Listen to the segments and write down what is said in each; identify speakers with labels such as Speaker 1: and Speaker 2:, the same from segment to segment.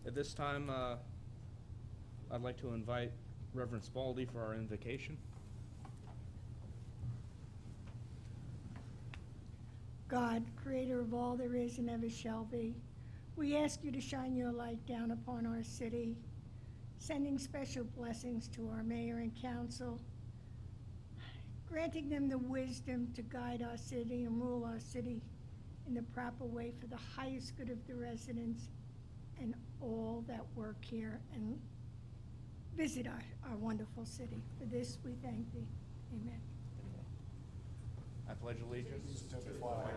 Speaker 1: At this time, I'd like to invite Reverend Spalding for our invocation.
Speaker 2: God, creator of all there is and ever shall be, we ask you to shine your light down upon our city, sending special blessings to our mayor and council, granting them the wisdom to guide our city and rule our city in the proper way for the highest good of the residents and all that work here and visit our wonderful city. For this we thank thee. Amen.
Speaker 1: I pledge allegiance
Speaker 3: to the flag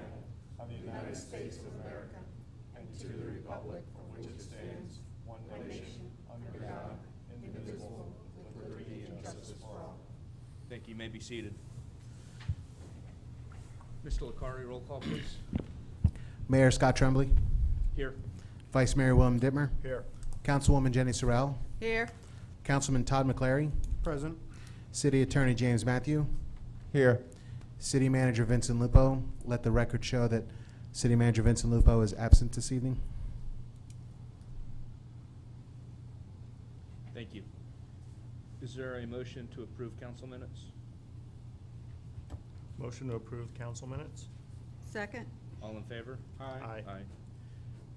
Speaker 3: of the United States of America and to the republic for which it stands, one nation, under God, indivisible, with liberty and justice for all.
Speaker 1: Thank you. You may be seated. Mr. Licari, roll call, please.
Speaker 4: Mayor Scott Tremblay.
Speaker 1: Here.
Speaker 4: Vice Mayor William Dittmer.
Speaker 3: Here.
Speaker 4: Councilwoman Jenny Sorrell.
Speaker 5: Here.
Speaker 4: Councilman Todd McClary.
Speaker 3: Present.
Speaker 4: City Attorney James Matthew.
Speaker 3: Here.
Speaker 4: City Manager Vincent Lupo. Let the record show that City Manager Vincent Lupo is absent this evening.
Speaker 1: Thank you. Is there a motion to approve council minutes?
Speaker 3: Motion to approve council minutes.
Speaker 5: Second.
Speaker 1: All in favor?
Speaker 3: Aye.
Speaker 1: Aye.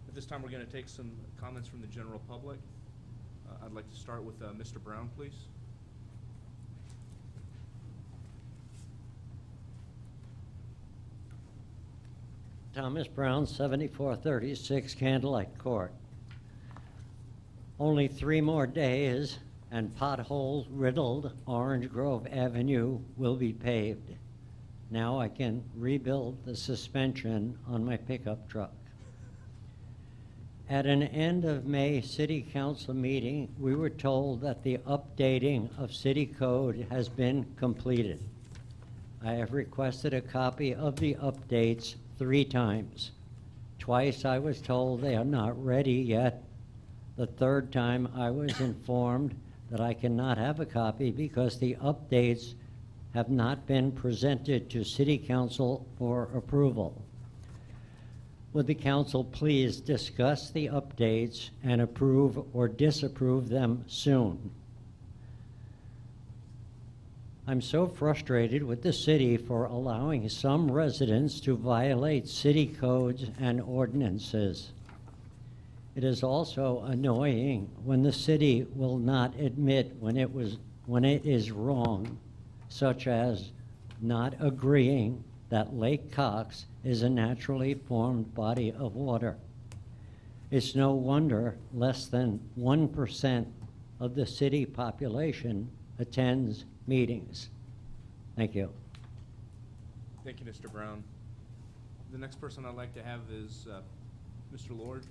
Speaker 1: At this time, we're going to take some comments from the general public. I'd like to start with Mr. Brown, please.
Speaker 6: Thomas Brown, 7436 Candlelight Court. Only 3 more days and pothole-riddled Orange Grove Avenue will be paved. Now I can rebuild the suspension on my pickup truck. At an end of May City Council meeting, we were told that the updating of City Code has been completed. I have requested a copy of the updates 3 times. Twice I was told they are not ready yet. The 3rd time I was informed that I cannot have a copy because the updates have not been presented to City Council for approval. Would the council please discuss the updates and approve or disapprove them soon? I'm so frustrated with the city for allowing some residents to violate city codes and ordinances. It is also annoying when the city will not admit when it is wrong, such as not agreeing that Lake Cox is a naturally formed body of water. It's no wonder less than 1% of the city population attends meetings. Thank you.
Speaker 1: Thank you, Mr. Brown. The next person I'd like to have is Mr. Lord.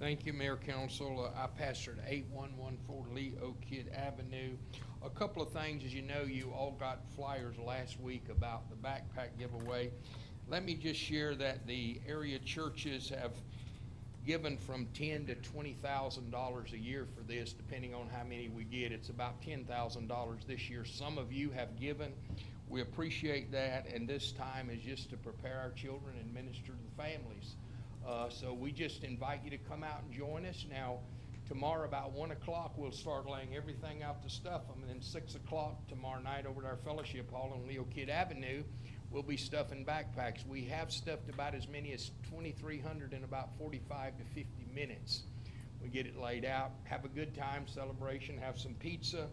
Speaker 7: Thank you, Mayor Council. I pastored 8114 Lee Oak Kid Avenue. A couple of things, as you know, you all got flyers last week about the backpack giveaway. Let me just share that the area churches have given from $10,000 to $20,000 a year for this, depending on how many we get. It's about $10,000 this year. Some of you have given. We appreciate that, and this time is just to prepare our children and minister to the families. So we just invite you to come out and join us. Now, tomorrow about 1 o'clock, we'll start laying everything out to stuff them, and then 6 o'clock tomorrow night over at our fellowship hall on Leo Kidd Avenue, we'll be stuffing backpacks. We have stuffed about as many as 2,300 in about 45 to 50 minutes. We get it laid out, have a good time, celebration, have some pizza.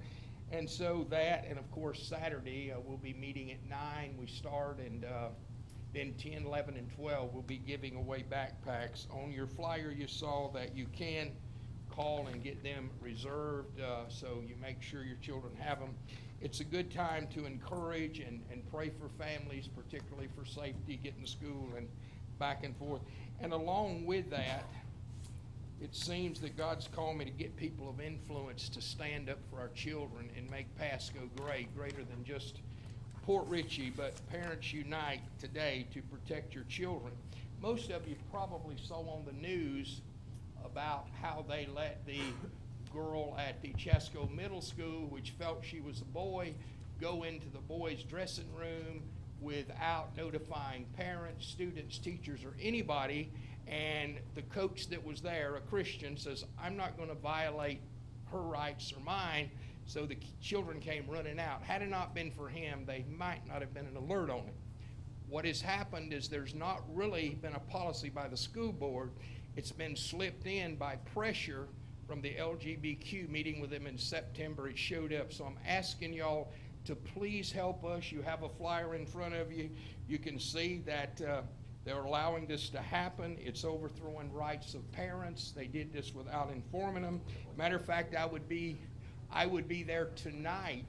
Speaker 7: And so that, and of course Saturday, we'll be meeting at 9, we start, and then 10, 11, and 12, we'll be giving away backpacks. On your flyer, you saw that you can call and get them reserved, so you make sure your children have them. It's a good time to encourage and pray for families, particularly for safety, getting to school and back and forth. And along with that, it seems that God's called me to get people of influence to stand up for our children and make Pasco greater than just Port Ritchie, but Parents Unite today to protect your children. Most of you probably saw on the news about how they let the girl at the Chesco Middle School, which felt she was a boy, go into the boys' dressing room, without notifying parents, students, teachers, or anybody. And the coach that was there, a Christian, says, I'm not going to violate her rights or mine. So the children came running out. Had it not been for him, they might not have been an alert on it. What has happened is there's not really been a policy by the school board. It's been slipped in by pressure from the LGBTQ meeting with them in September. It showed up. So I'm asking y'all to please help us. You have a flyer in front of you. You can see that they're allowing this to happen. It's overthrowing rights of parents. They did this without informing them. Matter of fact, I would be there tonight,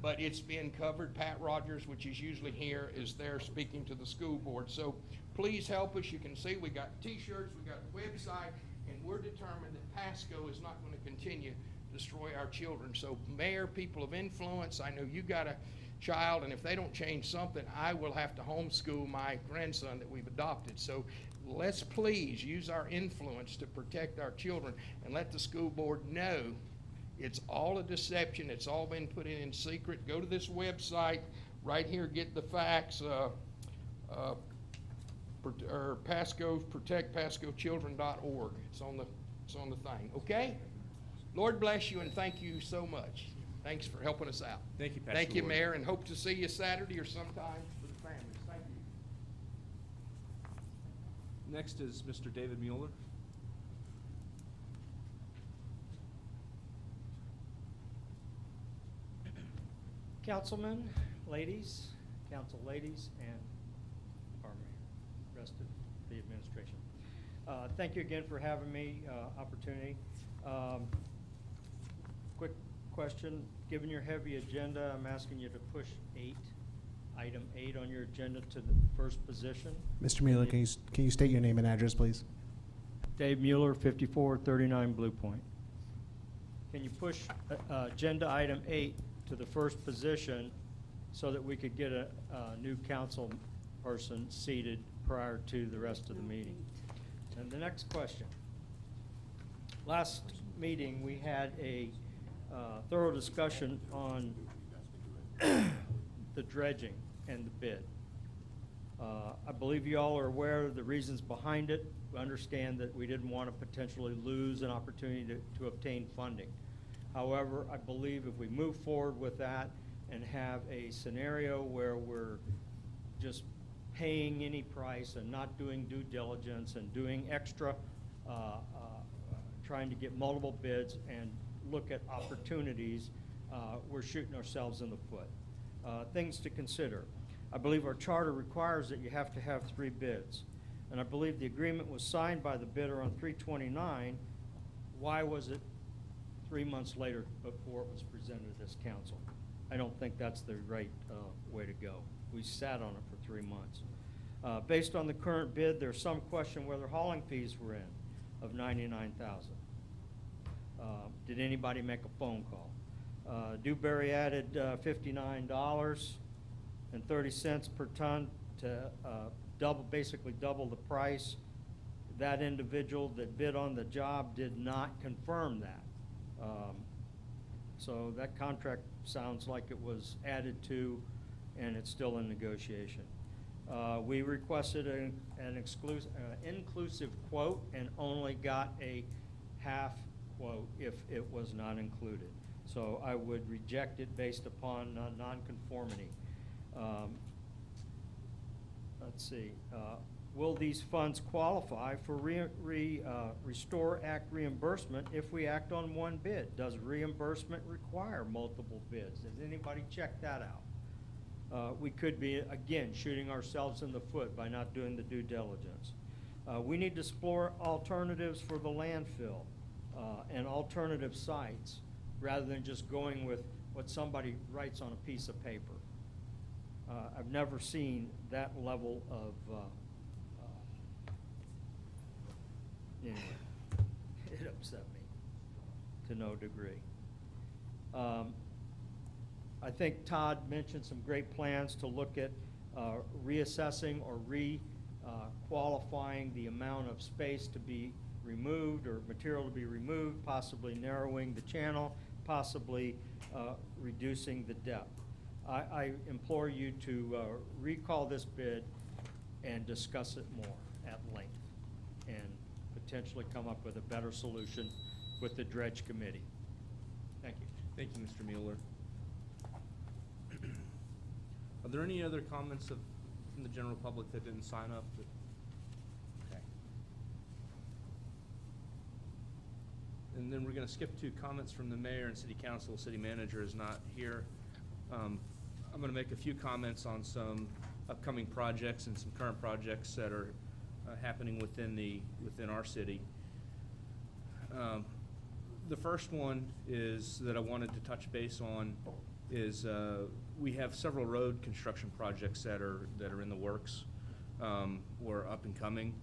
Speaker 7: but it's being covered. Pat Rogers, which is usually here, is there speaking to the school board. So please help us. You can see we got T-shirts, we got the website, and we're determined that Pasco is not going to continue to destroy our children. So mayor, people of influence, I know you got a child, and if they don't change something, I will have to homeschool my grandson that we've adopted. So let's please use our influence to protect our children and let the school board know it's all a deception. It's all been put in secret. Go to this website right here, get the facts, protectpascochildren.org. It's on the thing. Okay? Lord bless you and thank you so much. Thanks for helping us out.
Speaker 1: Thank you, Pastor
Speaker 7: Thank you,
Speaker 1: Ward.
Speaker 7: Mayor, and hope to see you Saturday or sometime for the families. Thank you.
Speaker 1: Next is Mr. David Mueller.
Speaker 5: Councilmen, ladies, council ladies, and our mayor, rest of the administration. Thank you again for having me, opportunity. Quick question, given your heavy agenda, I'm asking you to push item 8 on your agenda to the first position.
Speaker 4: Mr. Mueller, can you state your name and address, please?
Speaker 5: Dave Mueller, 5439 Blue Point. Can you push agenda item 8 to the first position so that we could get a new council person seated prior to the rest of the meeting? And the next question. Last meeting, we had a thorough discussion on the dredging and the bid. I believe you all are aware of the reasons behind it. We understand that we didn't want to potentially lose an opportunity to obtain funding. However, I believe if we move forward with that and have a scenario where we're just paying any price and not doing due diligence and doing extra, trying to get multiple bids and look at opportunities, we're shooting ourselves in the foot. Things to consider. I believe our charter requires that you have to have 3 bids. And I believe the agreement was signed by the bidder on 3/29. Why was it 3 months later before it was presented to this council? I don't think that's the right way to go. We sat on it for 3 months. Based on the current bid, there's some question whether hauling fees were in of $99,000. Did anybody make a phone call? Dewberry added $59.30 per ton to basically double the price. That individual that bid on the job did not confirm that. So that contract sounds like it was added to and it's still in negotiation. We requested an inclusive quote and only got a half quote if it was not included. So I would reject it based upon nonconformity. Let's see. Will these funds qualify for Restore Act reimbursement if we act on one bid? Does reimbursement require multiple bids? Has anybody checked that out? We could be, again, shooting ourselves in the foot by not doing the due diligence. We need to explore alternatives for the landfill and alternative sites rather than just going with what somebody writes on a piece of paper. I've never seen that level of, anyway, it upset me to no degree. I think Todd mentioned some great plans to look at reassessing or qualifying the amount of space to be removed or material to be removed, possibly narrowing the channel, possibly reducing the depth. I implore you to recall this bid and discuss it more at length, and potentially come up with a better solution with the dredge committee. Thank you.
Speaker 1: Thank you, Mr. Mueller. Are there any other comments from the general public that didn't sign up? Okay. And then we're going to skip to comments from the mayor and city council. City manager is not here. I'm going to make a few comments on some upcoming projects and some current projects that are happening within our city. The first one is that I wanted to touch base on is we have several road construction projects that are in the works or up and coming.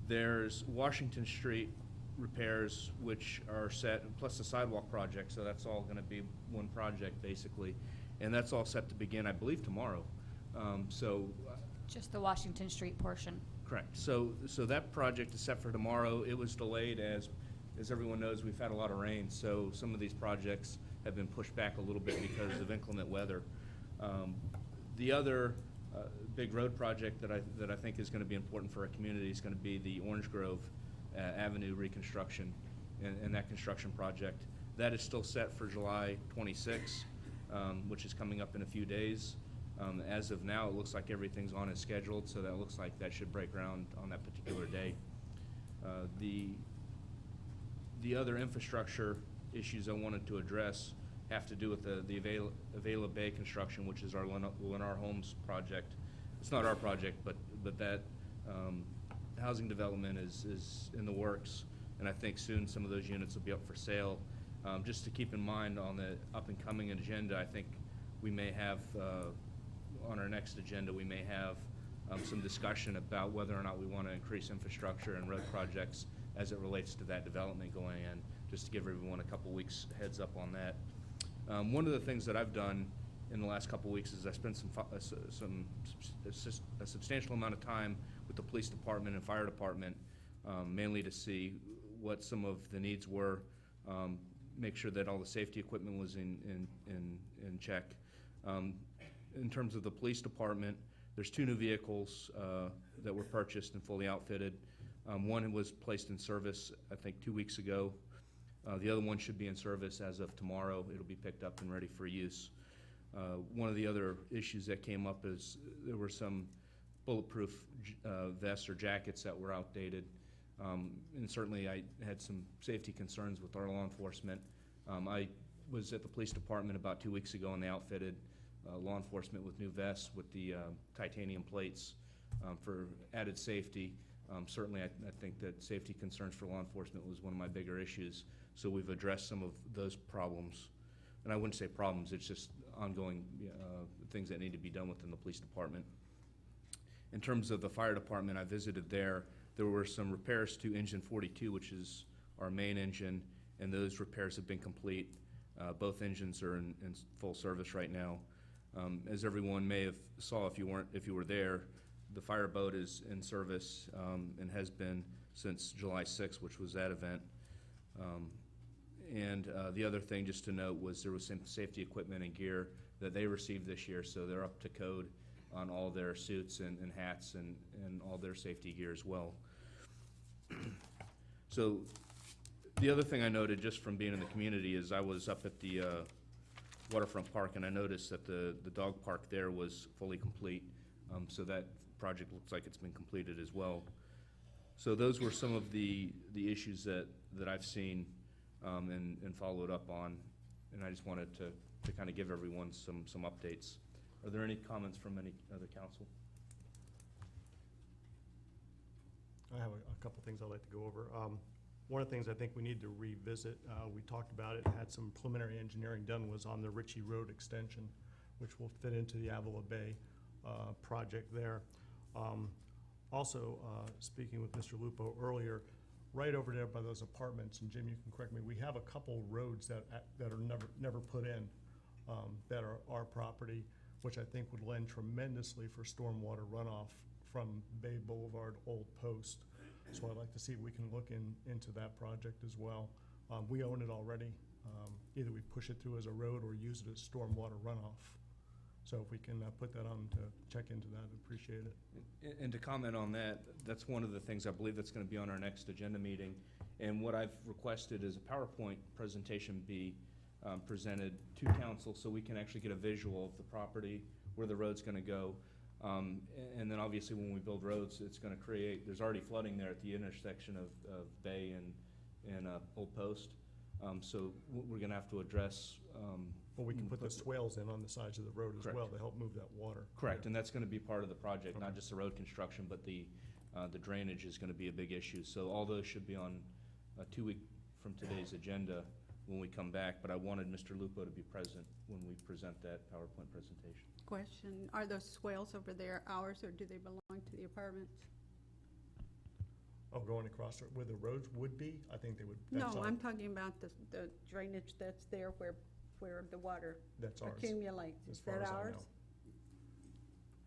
Speaker 1: There's Washington Street repairs, which are set, plus the sidewalk project, so that's all gonna be one project basically. And that's all set to begin, I believe, tomorrow.
Speaker 8: Just the Washington Street portion.
Speaker 1: Correct. So that project is set for tomorrow. It was delayed as everyone knows, we've had a lot of rain, so some of these projects have been pushed back a little bit because of inclement weather. The other big road project that I think is going to be important for our community is going to be the Orange Grove Avenue reconstruction and that construction project. That is still set for July 26, which is coming up in a few days. As of now, it looks like everything's on as scheduled, so that looks like that should break ground on that particular day. The other infrastructure issues I wanted to address have to do with the Avila Bay construction, which is our Lennar Homes project. It's not our project, but that housing development is in the works, and I think soon some of those units will be up for sale. Just to keep in mind on the up and coming agenda, I think we may have, on our next agenda, we may have some discussion about whether or not we want to increase infrastructure and road projects as it relates to that development going in, just to give everyone a couple weeks heads up on that. One of the things that I've done in the last couple weeks is I spent a substantial amount of time with the police department and fire department, mainly to see what some of the needs were, make sure that all the safety equipment was in check. In terms of the police department, there's 2 new vehicles that were purchased and fully outfitted. One was placed in service, I think, 2 weeks ago. The other one should be in service as of tomorrow. It'll be picked up and ready for use. One of the other issues that came up is there were some bulletproof vests or jackets that were outdated. And certainly I had some safety concerns with our law enforcement. I was at the police department about 2 weeks ago, and they outfitted law enforcement with new vests with the titanium plates for added safety. Certainly I think that safety concerns for law enforcement was one of my bigger issues, so we've addressed some of those problems. And I wouldn't say problems, it's just ongoing things that need to be done within the police department. In terms of the fire department, I visited there. There were some repairs to engine 42, which is our main engine, and those repairs have been complete. Both engines are in full service right now. As everyone may have saw if you were there, the fireboat is in service and has been since July 6th, which was that event. The other thing just to note was there was some safety equipment and gear that they received this year, so they're up to code on all their suits and hats and all their safety gear as well. So the other thing I noted just from being in the community is I was up at the waterfront park, and I noticed that the dog park there was fully complete. So that project looks like it's been completed as well. So those were some of the issues that I've seen and followed up on, and I just wanted to kind of give everyone some updates. Are there any comments from any other council?
Speaker 3: I have a couple things I'd like to go over. One of the things I think we need to revisit, we talked about it, had some preliminary engineering done, was on the Ritchie Road extension, which will fit into the Avila Bay project there. Also, speaking with Mr. Lupo earlier, right over there by those apartments, and Jim, you can correct me, we have a couple roads that are never put in that are our property, which I think would lend tremendously for stormwater runoff from Bay Boulevard Old Post. So I'd like to see if we can look into that project as well. We own it already. Either we push it through as a road or use it as stormwater runoff. So if we can put that on to check into that, I'd appreciate it.
Speaker 1: And to comment on that, that's one of the things I believe that's gonna be on our next agenda meeting. And what I've requested is a PowerPoint presentation be presented to council so we can actually get a visual of the property, where the road's gonna go. And then obviously when we build roads, it's gonna create, there's already flooding there at the intersection of Bay and Old Post. So we're gonna have to address.
Speaker 3: Well, we can put the swales in on the sides of the road as
Speaker 1: Correct.
Speaker 3: well to help move that water.
Speaker 1: Correct, and that's gonna be part of the project, not
Speaker 3: Okay.
Speaker 1: just the road construction, but the drainage is gonna be a big issue. So all those should be on a 2-week from today's agenda when we come back, but I wanted Mr. Lupo to be present when we present that PowerPoint presentation.
Speaker 8: Question, are those swales over there ours, or do they belong to the apartments?
Speaker 3: Oh, going across where the roads would be, I think they would,
Speaker 8: No,
Speaker 3: that's
Speaker 8: I'm talking about the drainage that's there where the water
Speaker 3: that's ours,
Speaker 8: accumulates.
Speaker 3: as
Speaker 8: Is
Speaker 3: far
Speaker 8: that
Speaker 3: as I
Speaker 8: ours?
Speaker 3: know.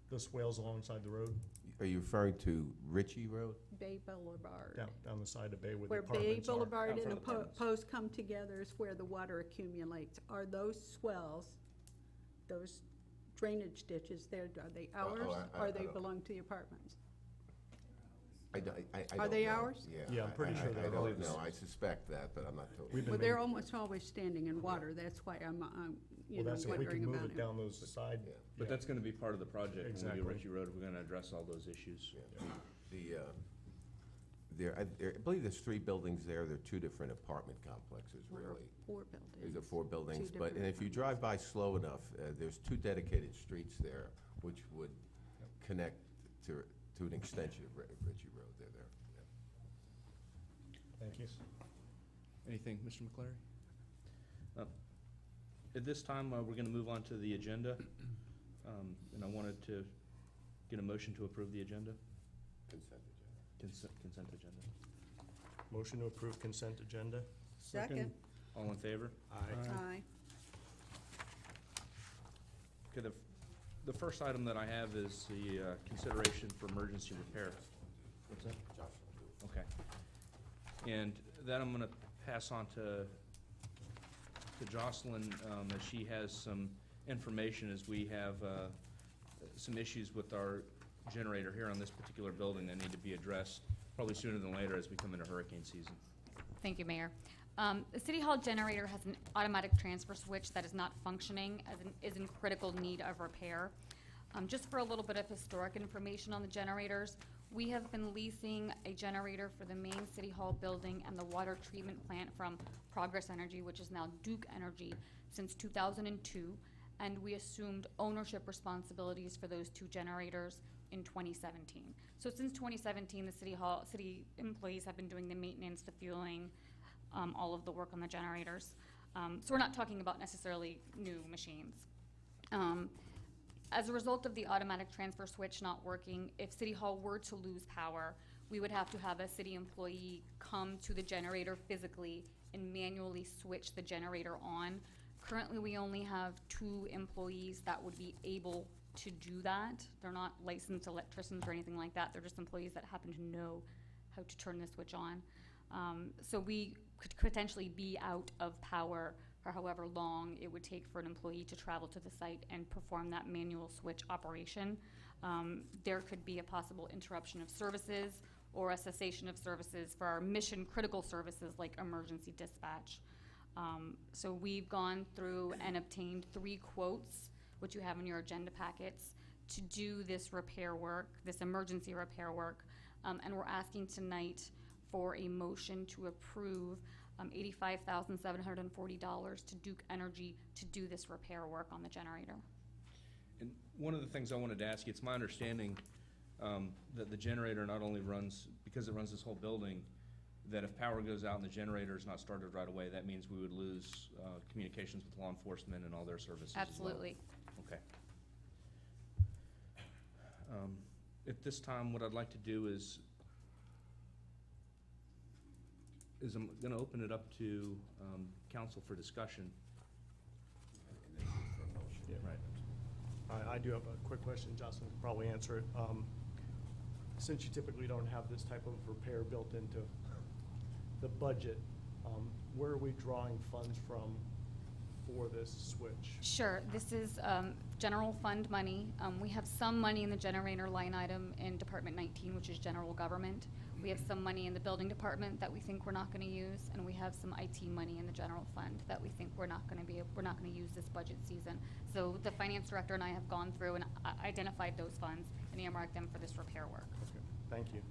Speaker 3: The swales alongside the road,
Speaker 9: Are you referring to Ritchie Road?
Speaker 8: Bay Boulevard.
Speaker 3: down the side of Bay where the
Speaker 8: Where Bay
Speaker 3: apartments are.
Speaker 8: Boulevard
Speaker 1: Out
Speaker 8: and
Speaker 1: front
Speaker 8: the
Speaker 1: of the apartments.
Speaker 8: post come together is where the water accumulates. Are those swells, those drainage ditches there, are they ours,
Speaker 9: I
Speaker 8: or they
Speaker 9: don't-
Speaker 8: belong to the apartments?
Speaker 9: I don't
Speaker 8: Are they
Speaker 9: know.
Speaker 8: ours?
Speaker 3: Yeah, I'm pretty sure they're
Speaker 9: I don't
Speaker 3: ours.
Speaker 9: know, I suspect that, but I'm not totally.
Speaker 3: We've been
Speaker 8: Well, they're
Speaker 3: main-
Speaker 8: almost always standing in water, that's why I'm
Speaker 3: Well, that's if we
Speaker 8: wondering
Speaker 3: can move
Speaker 8: about
Speaker 3: it
Speaker 8: it.
Speaker 3: down those side.
Speaker 9: Yeah.
Speaker 1: But that's gonna be part of the project when we do
Speaker 3: Exactly.
Speaker 1: Ritchie Road, we're gonna address all those issues.
Speaker 9: Yeah. I believe there's 3 buildings there, they're 2 different apartment complexes, really.
Speaker 8: 4 buildings.
Speaker 9: These are 4 buildings,
Speaker 8: Two
Speaker 9: but, and
Speaker 8: different
Speaker 9: if you drive by slow enough, there's 2 dedicated streets there, which would connect to an extension of Ritchie Road there.
Speaker 3: Thank you.
Speaker 1: Anything, Mr. McClary? At this time, we're gonna move on to the agenda. And I wanted to get a motion to approve the agenda,
Speaker 9: Consent agenda.
Speaker 1: consent agenda.
Speaker 3: Motion to approve consent agenda?
Speaker 8: Second.
Speaker 1: All in favor?
Speaker 8: Aye.
Speaker 1: Okay, the first item that I have is the consideration for emergency repair. What's that? Okay. And that I'm gonna pass on to Jocelyn, as she has some information, as we have some issues with our generator here on this particular building that need to be addressed probably sooner than later as we come into hurricane season.
Speaker 10: Thank you, Mayor. The City Hall generator has an automatic transfer switch that is not functioning, is in critical need of repair. Just for a little bit of historic information on the generators, we have been leasing a generator for the main City Hall building and the water treatment plant from Progress Energy, which is now Duke Energy, since 2002, and we assumed ownership responsibilities for those 2 generators in 2017. So since 2017, the city employees have been doing the maintenance, the fueling, all of the work on the generators. So we're not talking about necessarily new machines. As a result of the automatic transfer switch not working, if City Hall were to lose power, we would have to have a city employee come to the generator physically and manually switch the generator on. Currently, we only have 2 employees that would be able to do that. They're not licensed electricians or anything like that. They're just employees that happen to know how to turn the switch on. So we could potentially be out of power for however long it would take for an employee to travel to the site and perform that manual switch operation. There could be a possible interruption of services or a cessation of services for our mission-critical services like emergency dispatch. So we've gone through and obtained 3 quotes, which you have in your agenda packets, to do this repair work, this emergency repair work. And we're asking tonight for a motion to approve $85,740 to Duke Energy to do this repair work on the generator.
Speaker 1: And one of the things I wanted to ask you, it's my understanding that the generator not only runs, because it runs this whole building, that if power goes out and the generator is not started right away, that means we would lose communications with law enforcement and all their services as well.
Speaker 10: Absolutely.
Speaker 1: Okay. At this time, what I'd like to do is I'm gonna open it up to council for discussion.
Speaker 3: Yeah.
Speaker 1: Right.
Speaker 3: I do have a quick question, Jocelyn can probably answer it. Since you typically don't have this type of repair built into the budget, where are we drawing funds from for this switch?
Speaker 10: Sure, this is general fund money. We have some money in the generator line item in Department 19, which is general government. We have some money in the building department that we think we're not going to use, and we have some IT money in the general fund that we think we're not going to use this budget season. So the finance director and I have gone through and identified those funds and earmarked them for this repair work.
Speaker 3: Okay, thank you.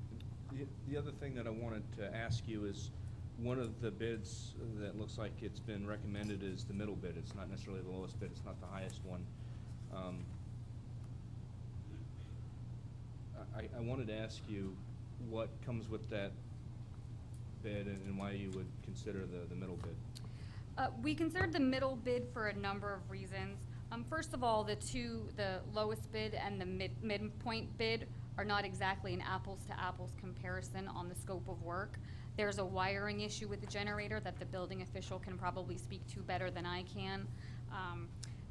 Speaker 1: The other thing that I wanted to ask you is, one of the bids that looks like it's been recommended is the middle bid. It's not necessarily the lowest bid, it's not the highest one. I wanted to ask you what comes with that bid and why you would consider the middle bid.
Speaker 10: We considered the middle bid for a number of reasons. First of all, the lowest bid and the midpoint bid are not exactly an apples-to-apples comparison on the scope of work. There's a wiring issue with the generator that the building official can probably speak to better than I can.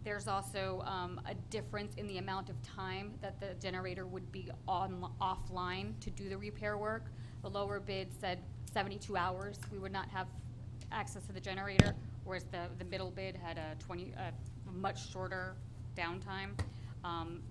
Speaker 10: There's also a difference in the amount of time that the generator would be offline to do the repair work. The lower bid said 72 hours we would not have access to the generator, whereas the middle bid had a much shorter downtime.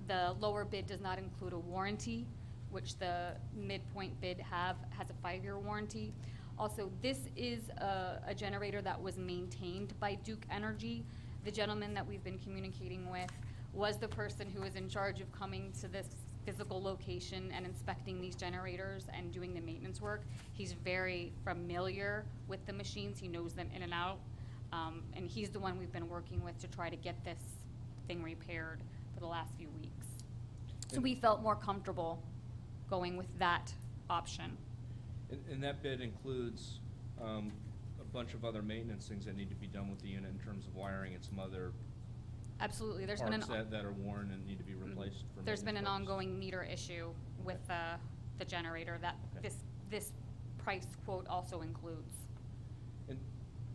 Speaker 10: The lower bid does not include a warranty, which the midpoint bid has a 5-year warranty. Also, this is a generator that was maintained by Duke Energy. The gentleman that we've been communicating with was the person who was in charge of coming to this physical location and inspecting these generators and doing the maintenance work. He's very familiar with the machines. He knows them in and out. And he's the one we've been working with to try to get this thing repaired for the last few weeks. So we felt more comfortable going with that option.
Speaker 1: And that bid includes a bunch of other maintenance things that need to be done with the unit in terms of wiring and some other
Speaker 10: Absolutely. There's been
Speaker 1: parts that are worn and need to be replaced for
Speaker 10: There's been an
Speaker 1: maintenance purposes.
Speaker 10: ongoing meter issue with the generator that
Speaker 1: Okay.
Speaker 10: this price quote also includes.
Speaker 1: And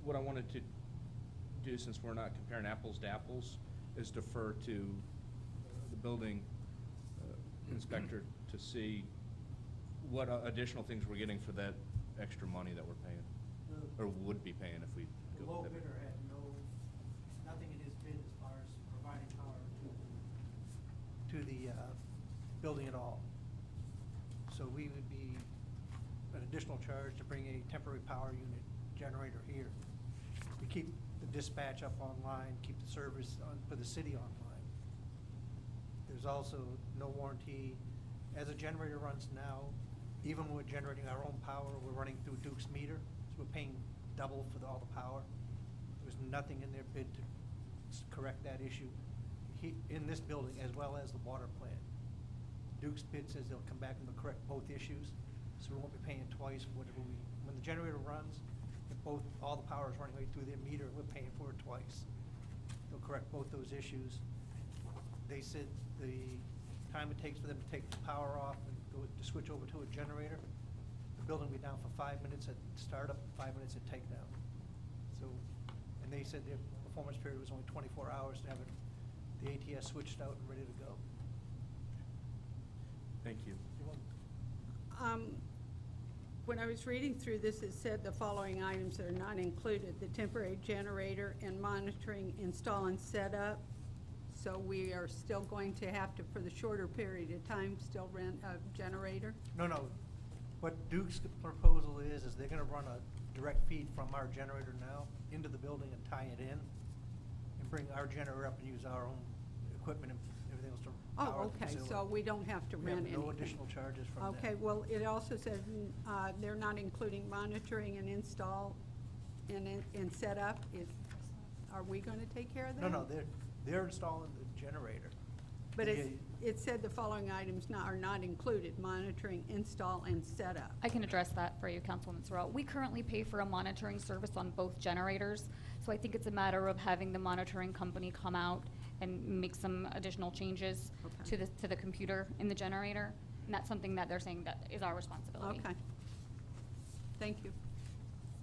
Speaker 1: what I wanted to do, since we're not comparing apples to apples, is defer to the building inspector to see what additional things we're getting for that extra money that we're paying, or would be paying if we
Speaker 11: The
Speaker 1: go
Speaker 11: low
Speaker 1: with that.
Speaker 11: bidder had nothing in his bid as far as providing power to the building at all. So we would be an additional charge to bring a temporary power unit generator here. We keep the dispatch up online, keep the service for the city online. There's also no warranty. As a generator runs now, even when we're generating our own power, we're running through Duke's meter, so we're paying double for all the power. There's nothing in their bid to correct that issue. In this building, as well as the water plant, Duke's bid says they'll come back and they'll correct both issues, so we won't be paying twice for whatever when the generator runs, if all the power is running right through their meter, we're paying for it twice. They'll correct both those issues. They said the time it takes for them to take the power off and to switch over to a generator, the building will be down for 5 minutes at startup, 5 minutes at takedown. So, and they said their performance period was only 24 hours to have the ATS switched out and ready to go.
Speaker 1: Thank you.
Speaker 8: When I was reading through this, it said the following items are not included: the temporary generator and monitoring, install and setup. So we are still going to have to, for the shorter period of time, still rent a generator?
Speaker 11: No. What Duke's proposal is they're gonna run a direct feed from our generator now into the building and tie it in, and bring our generator up and use our own equipment and everything else to power
Speaker 8: Oh,
Speaker 11: the
Speaker 8: okay,
Speaker 11: facility.
Speaker 8: so we don't have to
Speaker 11: We
Speaker 8: rent
Speaker 11: have
Speaker 8: anything?
Speaker 11: no additional charges from that.
Speaker 8: Okay, well, it also says they're not including monitoring and install and setup. Are we gonna take care of that?
Speaker 11: No, they're installing the generator.
Speaker 8: But
Speaker 11: The-
Speaker 8: it said the following items are not included: monitoring, install, and setup.
Speaker 10: I can address that for you, Councilwoman Sorrell. We currently pay for a monitoring service on both generators, so I think it's a matter of having the monitoring company come out and make some additional changes
Speaker 8: Okay.
Speaker 10: to the computer in the generator, and that's something that they're saying that is our responsibility.
Speaker 8: Okay. Thank you.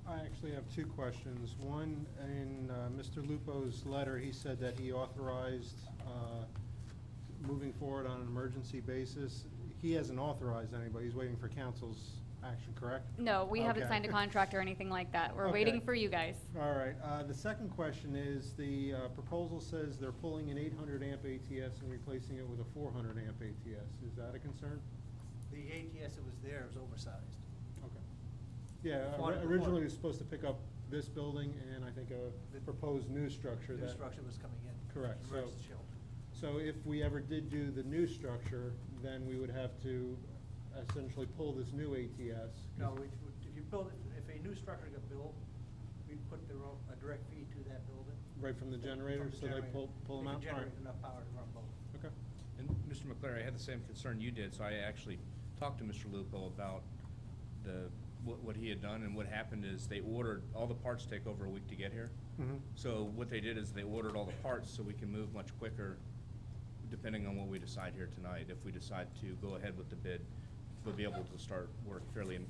Speaker 12: I actually have two questions. One, in Mr. Lupo's letter, he said that he authorized moving forward on an emergency basis. he hasn't authorized anybody, he's waiting for council's action, correct?
Speaker 10: No, we haven't
Speaker 12: Okay.
Speaker 10: signed a contract or anything like that. We're
Speaker 12: Okay.
Speaker 10: waiting for you guys.
Speaker 12: All right, the second question is, the proposal says they're pulling an 800 amp ATS and replacing it with a 400 amp ATS. Is that a concern?
Speaker 11: The ATS that was there was oversized.
Speaker 12: Okay. Yeah,
Speaker 11: Before-
Speaker 12: originally it was supposed to pick up this building and I think a
Speaker 11: The-
Speaker 12: proposed new structure
Speaker 11: New
Speaker 12: that.
Speaker 11: structure was coming in.
Speaker 12: Correct, so-
Speaker 11: Emergency shelter.
Speaker 12: So if we ever did do the new structure, then we would have to essentially pull this new ATS.
Speaker 11: No, if you build, if a new structure got built, we'd put a direct feed to that building.
Speaker 12: Right from the generator,
Speaker 11: From the
Speaker 12: so they
Speaker 11: generator.
Speaker 12: pull them
Speaker 11: They
Speaker 12: out?
Speaker 11: can
Speaker 12: All right.
Speaker 11: generate enough power to run both.
Speaker 12: Okay.
Speaker 1: And Mr. McClary, I had the same concern you did, so I actually talked to Mr. Lupo about what he had done, and what happened is they ordered, all the parts take over a week to get here.
Speaker 12: Mhm.
Speaker 1: So what they did is they ordered all the parts so we can move much quicker, depending on what we decide here tonight. If we decide to go ahead with the bid, we'll be able to start work fairly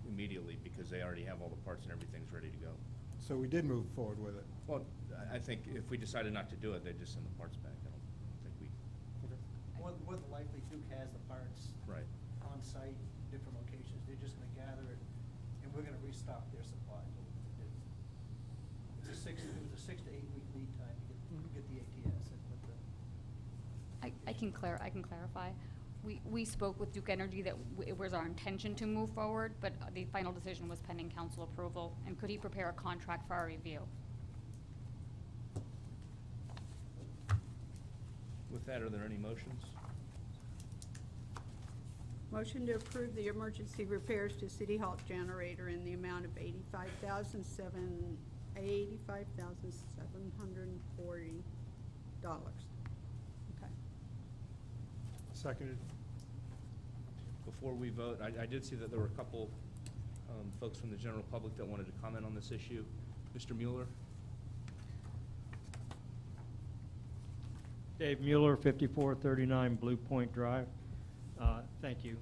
Speaker 1: immediately, because they already have all the parts and everything's ready to go.
Speaker 12: So we did move forward with it.
Speaker 1: Well, I think if we decided not to do it, they'd just send the parts back. I don't think we,
Speaker 12: Okay.
Speaker 11: More than likely, Duke has the parts
Speaker 1: right.
Speaker 11: on site, different locations. They're just gonna gather it, and we're gonna restock their supply. It was a 6 to 8 week lead time to get the ATS. And with the-
Speaker 10: I can clarify. We spoke with Duke Energy that it was our intention to move forward, but the final decision was pending council approval. And could he prepare a contract for our review?
Speaker 1: With that, are there any motions?
Speaker 8: Motion to approve the emergency repairs to City Hall generator in the amount of $85,740. Okay.
Speaker 12: Seconded.
Speaker 1: Before we vote, I did see that there were a couple folks from the general public that wanted to comment on this issue. Mr. Mueller?
Speaker 5: Dave Mueller, 5439 Blue Point Drive. Thank you,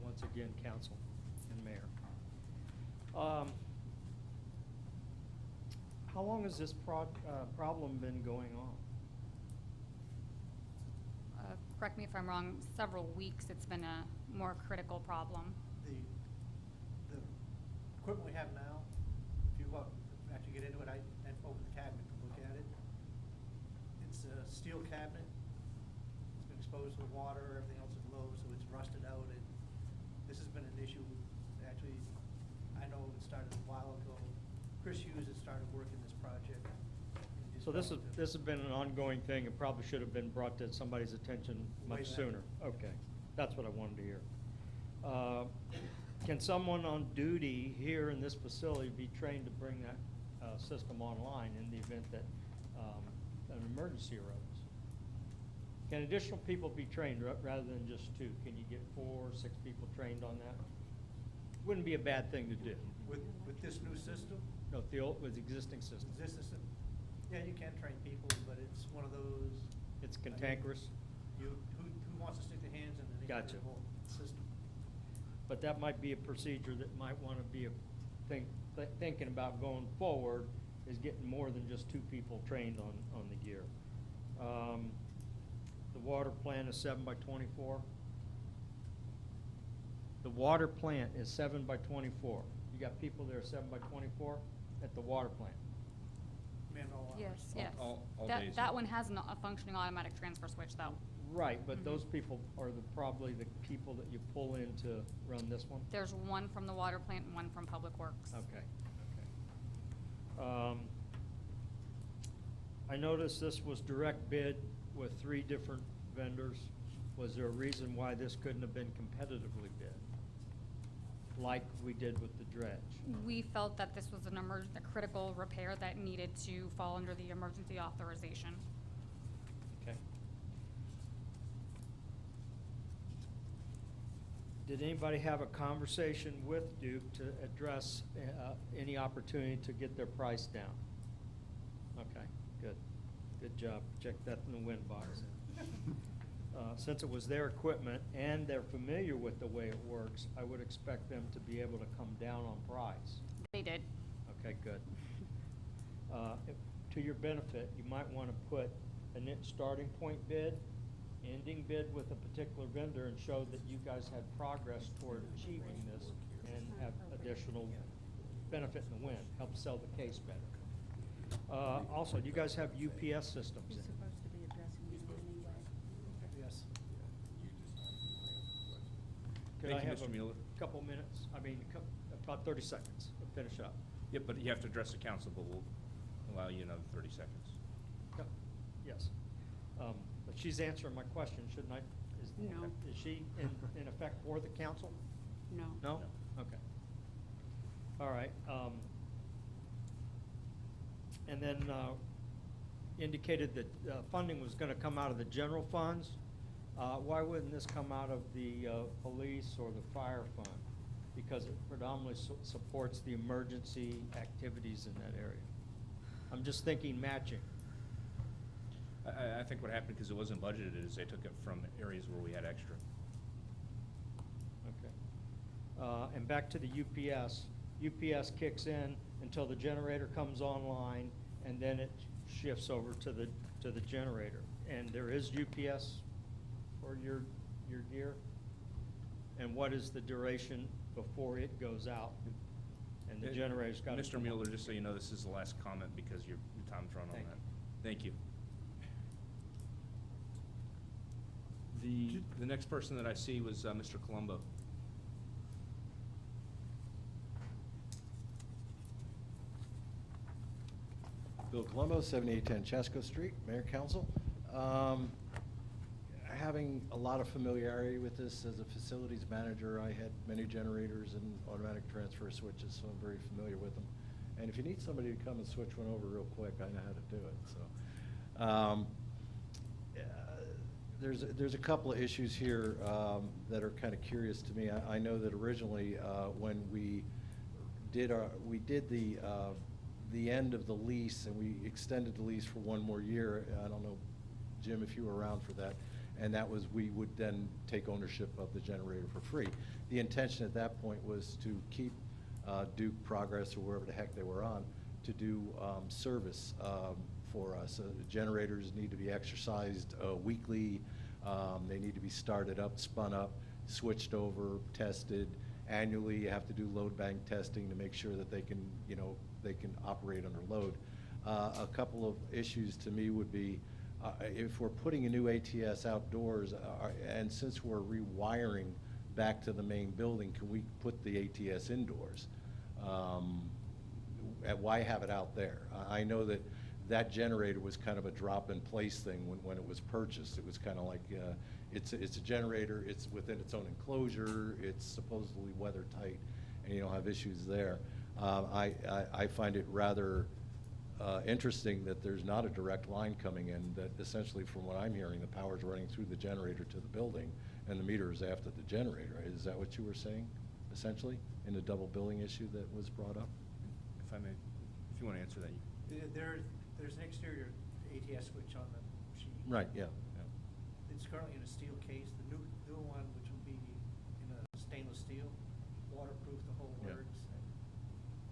Speaker 5: once again, council and mayor. How long has this problem been going on?
Speaker 10: Correct me if I'm wrong, several weeks it's been a more critical problem.
Speaker 11: The equipment we have now, if you go, after you get into it, I opened the cabinet to look at it. It's a steel cabinet. It's been exposed to the water, everything else is low, so it's rusted out. This has been an issue, actually, I know it started a while ago. Chris Hughes has started working this project.
Speaker 5: So this has been an ongoing thing. It probably should have been brought to somebody's attention
Speaker 11: Way
Speaker 5: much
Speaker 11: back.
Speaker 5: sooner. Okay, that's what I wanted to hear. Can someone on duty here in this facility be trained to bring that system online in the event that an emergency arose? Can additional people be trained rather than just 2? Can you get 4 or 6 people trained on that? Wouldn't be a bad thing to do.
Speaker 11: With this new system,
Speaker 5: No, with existing systems.
Speaker 11: this system, yeah, you can train people, but it's one of those.
Speaker 5: It's cantankerous.
Speaker 11: Who wants to stick their hands in the
Speaker 5: Gotcha.
Speaker 11: whole system?
Speaker 5: But that might be a procedure that might want to be thinking about going forward, is getting more than just 2 people trained on the gear. The water plant is 7 by 24. The water plant is 7 by 24. You got people there 7 by 24 at the water plant.
Speaker 11: Man, all hours.
Speaker 10: Yes, yes.
Speaker 1: All days.
Speaker 10: That one has a functioning automatic transfer switch, though.
Speaker 5: Right, but
Speaker 10: Mhm.
Speaker 5: those people are probably the people that you pull in to run this one?
Speaker 10: There's one from the water plant and one from Public Works.
Speaker 5: Okay, okay. I noticed this was direct bid with 3 different vendors. Was there a reason why this couldn't have been competitively bid, like we did with the dredge?
Speaker 10: We felt that this was a critical repair that needed to fall under the emergency authorization.
Speaker 5: Okay. Did anybody have a conversation with Duke to address any opportunity to get their price down? Okay, good. Good job. Check that in the wind box. Since it was their equipment and they're familiar with the way it works, I would expect them to be able to come down on price.
Speaker 10: They did.
Speaker 5: Okay, good. To your benefit, you might want to put a net starting point bid ending bid with a particular vendor and show that you guys had progress toward achieving this and have additional benefit in the win, help sell the case better. Also, you guys have UPS systems in.
Speaker 8: supposed to be addressing it anyway.
Speaker 11: Yes.
Speaker 5: Could
Speaker 1: Thank
Speaker 5: I
Speaker 1: you,
Speaker 5: have
Speaker 1: Mr. Mueller.
Speaker 5: a couple minutes? I mean, about 30 seconds, to finish up.
Speaker 1: Yep, but you have to address the council, but we'll allow you another 30 seconds.
Speaker 5: Yep. Yes. But she's answering my question, shouldn't I?
Speaker 8: No.
Speaker 5: Is she in effect for the council?
Speaker 8: No.
Speaker 5: No? Okay. All right. And then indicated that funding was going to come out of the general funds. Why wouldn't this come out of the police or the fire fund? Because it predominantly supports the emergency activities in that area. I'm just thinking matching.
Speaker 1: I think what happened, because it wasn't budgeted, is they took it from areas where we had extra.
Speaker 5: Okay. And back to the UPS. UPS kicks in until the generator comes online, and then it shifts over to the generator. And there is UPS for your gear? And what is the duration before it goes out? And the generator's got to
Speaker 1: Mr. Mueller, just so you know, this is the last comment because your time's run on
Speaker 5: Thank
Speaker 1: that.
Speaker 5: you.
Speaker 1: Thank you. The next person that I see was Mr. Colombo.
Speaker 13: Bill Colombo, 7810 Chesco Street, Mayor Council. Having a lot of familiarity with this as a facilities manager, I had many generators and automatic transfer switches, so I'm very familiar with them. And if you need somebody to come and switch one over real quick, I know how to do it. So there's a couple of issues here that are kind of curious to me. I know that originally when we did the end of the lease, and we extended the lease for one more year. I don't know, Jim, if you were around for that. And that was, we would then take ownership of the generator for free. The intention at that point was to keep Duke Progress, or wherever the heck they were on, to do service for us. Generators need to be exercised weekly. They need to be started up, spun up, switched over, tested. Annually, you have to do load bank testing to make sure that they can, they can operate under load. A couple of issues to me would be, if we're putting a new ATS outdoors, and since we're rewiring back to the main building, can we put the ATS indoors? Why have it out there? I know that that generator was kind of a drop-in-place thing when it was purchased. It was kind of like, it's a generator, it's within its own enclosure, it's supposedly weather-tight, and you don't have issues there. I find it rather interesting that there's not a direct line coming in, that essentially, from what I'm hearing, the power's running through the generator to the building, and the meter is after the generator. Is that what you were saying, essentially, in the double billing issue that was brought up?
Speaker 1: If I may, if you want to answer that.
Speaker 11: There's an exterior ATS switch on the machine.
Speaker 13: Right, yeah.
Speaker 11: It's currently in a steel case. The new one, which will be in a stainless steel, waterproof, the whole
Speaker 13: Yeah.
Speaker 11: works.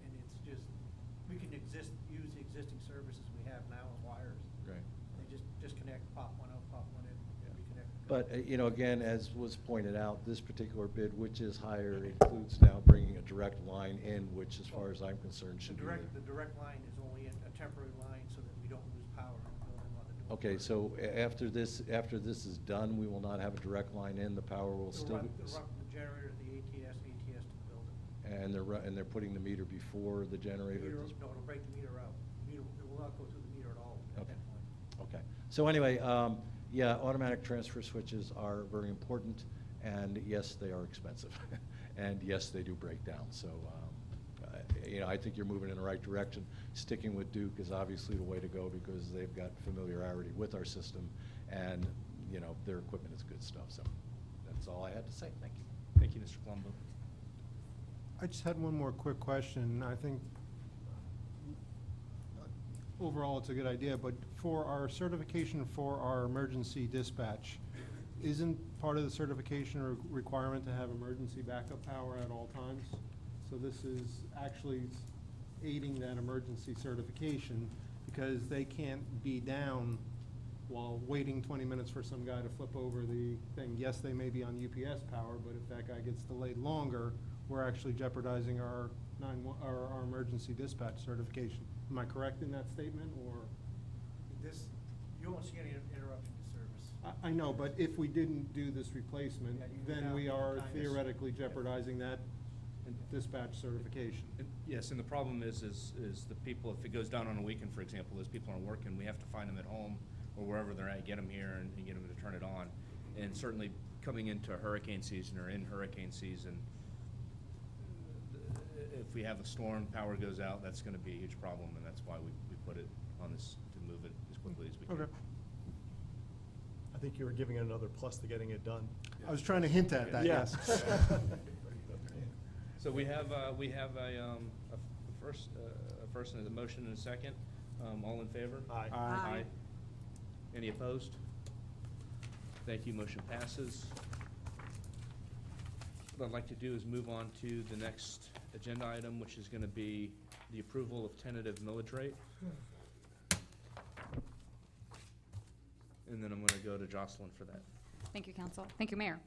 Speaker 11: And it's just, we can use the existing services we have now with wires.
Speaker 13: Right.
Speaker 11: They just disconnect, pop one out, pop one in, reconnect.
Speaker 13: But, again, as was pointed out, this particular bid, which is higher, includes now bringing a direct line in, which, as far as I'm concerned, should be.
Speaker 11: The direct line is only a temporary line so that we don't lose power in the building while they're doing.
Speaker 13: Okay,
Speaker 11: work.
Speaker 13: so after this is done, we will not have a direct line in, the power will
Speaker 11: They'll
Speaker 13: still.
Speaker 11: run the generator, the ATS to the building.
Speaker 13: And they're putting the meter before the generator?
Speaker 11: No, it'll break the meter out. It will not go through the meter at all at
Speaker 13: Okay.
Speaker 11: that point.
Speaker 13: Okay, so anyway, yeah, automatic transfer switches are very important, and yes, they are expensive. And yes, they do break down, so, I think you're moving in the right direction. Sticking with Duke is obviously the way to go, because they've got familiarity with our system, and, their equipment is good stuff, so that's all I had to say, thank you.
Speaker 1: Thank you, Mr. Colombo.
Speaker 12: I just had one more quick question. I think overall it's a good idea, but for our certification for our emergency dispatch, isn't part of the certification a requirement to have emergency backup power at all times? So this is actually aiding that emergency certification, because they can't be down while waiting 20 minutes for some guy to flip over the thing. Yes, they may be on UPS power, but if that guy gets delayed longer, we're actually jeopardizing our our emergency dispatch certification. Am I correct in that statement, or?
Speaker 11: This, you won't see any interruption to service.
Speaker 12: I know, but if we didn't do this replacement,
Speaker 11: Yeah, you
Speaker 12: then
Speaker 11: would
Speaker 12: we
Speaker 11: not
Speaker 12: are
Speaker 11: time this.
Speaker 12: theoretically jeopardizing that dispatch certification.
Speaker 1: Yes, and the problem is the people, if it goes down on a weekend, for example, those people aren't working, we have to find them at home or wherever they're at, get them here and get them to turn it on. And certainly coming into hurricane season or in hurricane season, if we have a storm, power goes out, that's gonna be a huge problem, and that's why we put it on this, to move it as quickly as we can.
Speaker 12: Okay.
Speaker 3: I think you were giving it another plus to getting it done.
Speaker 12: I was trying to hint at that,
Speaker 3: Yeah.
Speaker 12: yes.
Speaker 1: So we have a first and a motion and a second. All in favor?
Speaker 3: Aye.
Speaker 8: Aye.
Speaker 1: Any opposed? Thank you, motion passes. What I'd like to do is move on to the next agenda item, which is gonna be the approval of tentative millage rate. And then I'm gonna go to Jocelyn for that.
Speaker 10: Thank you, council. Thank you, Mayor.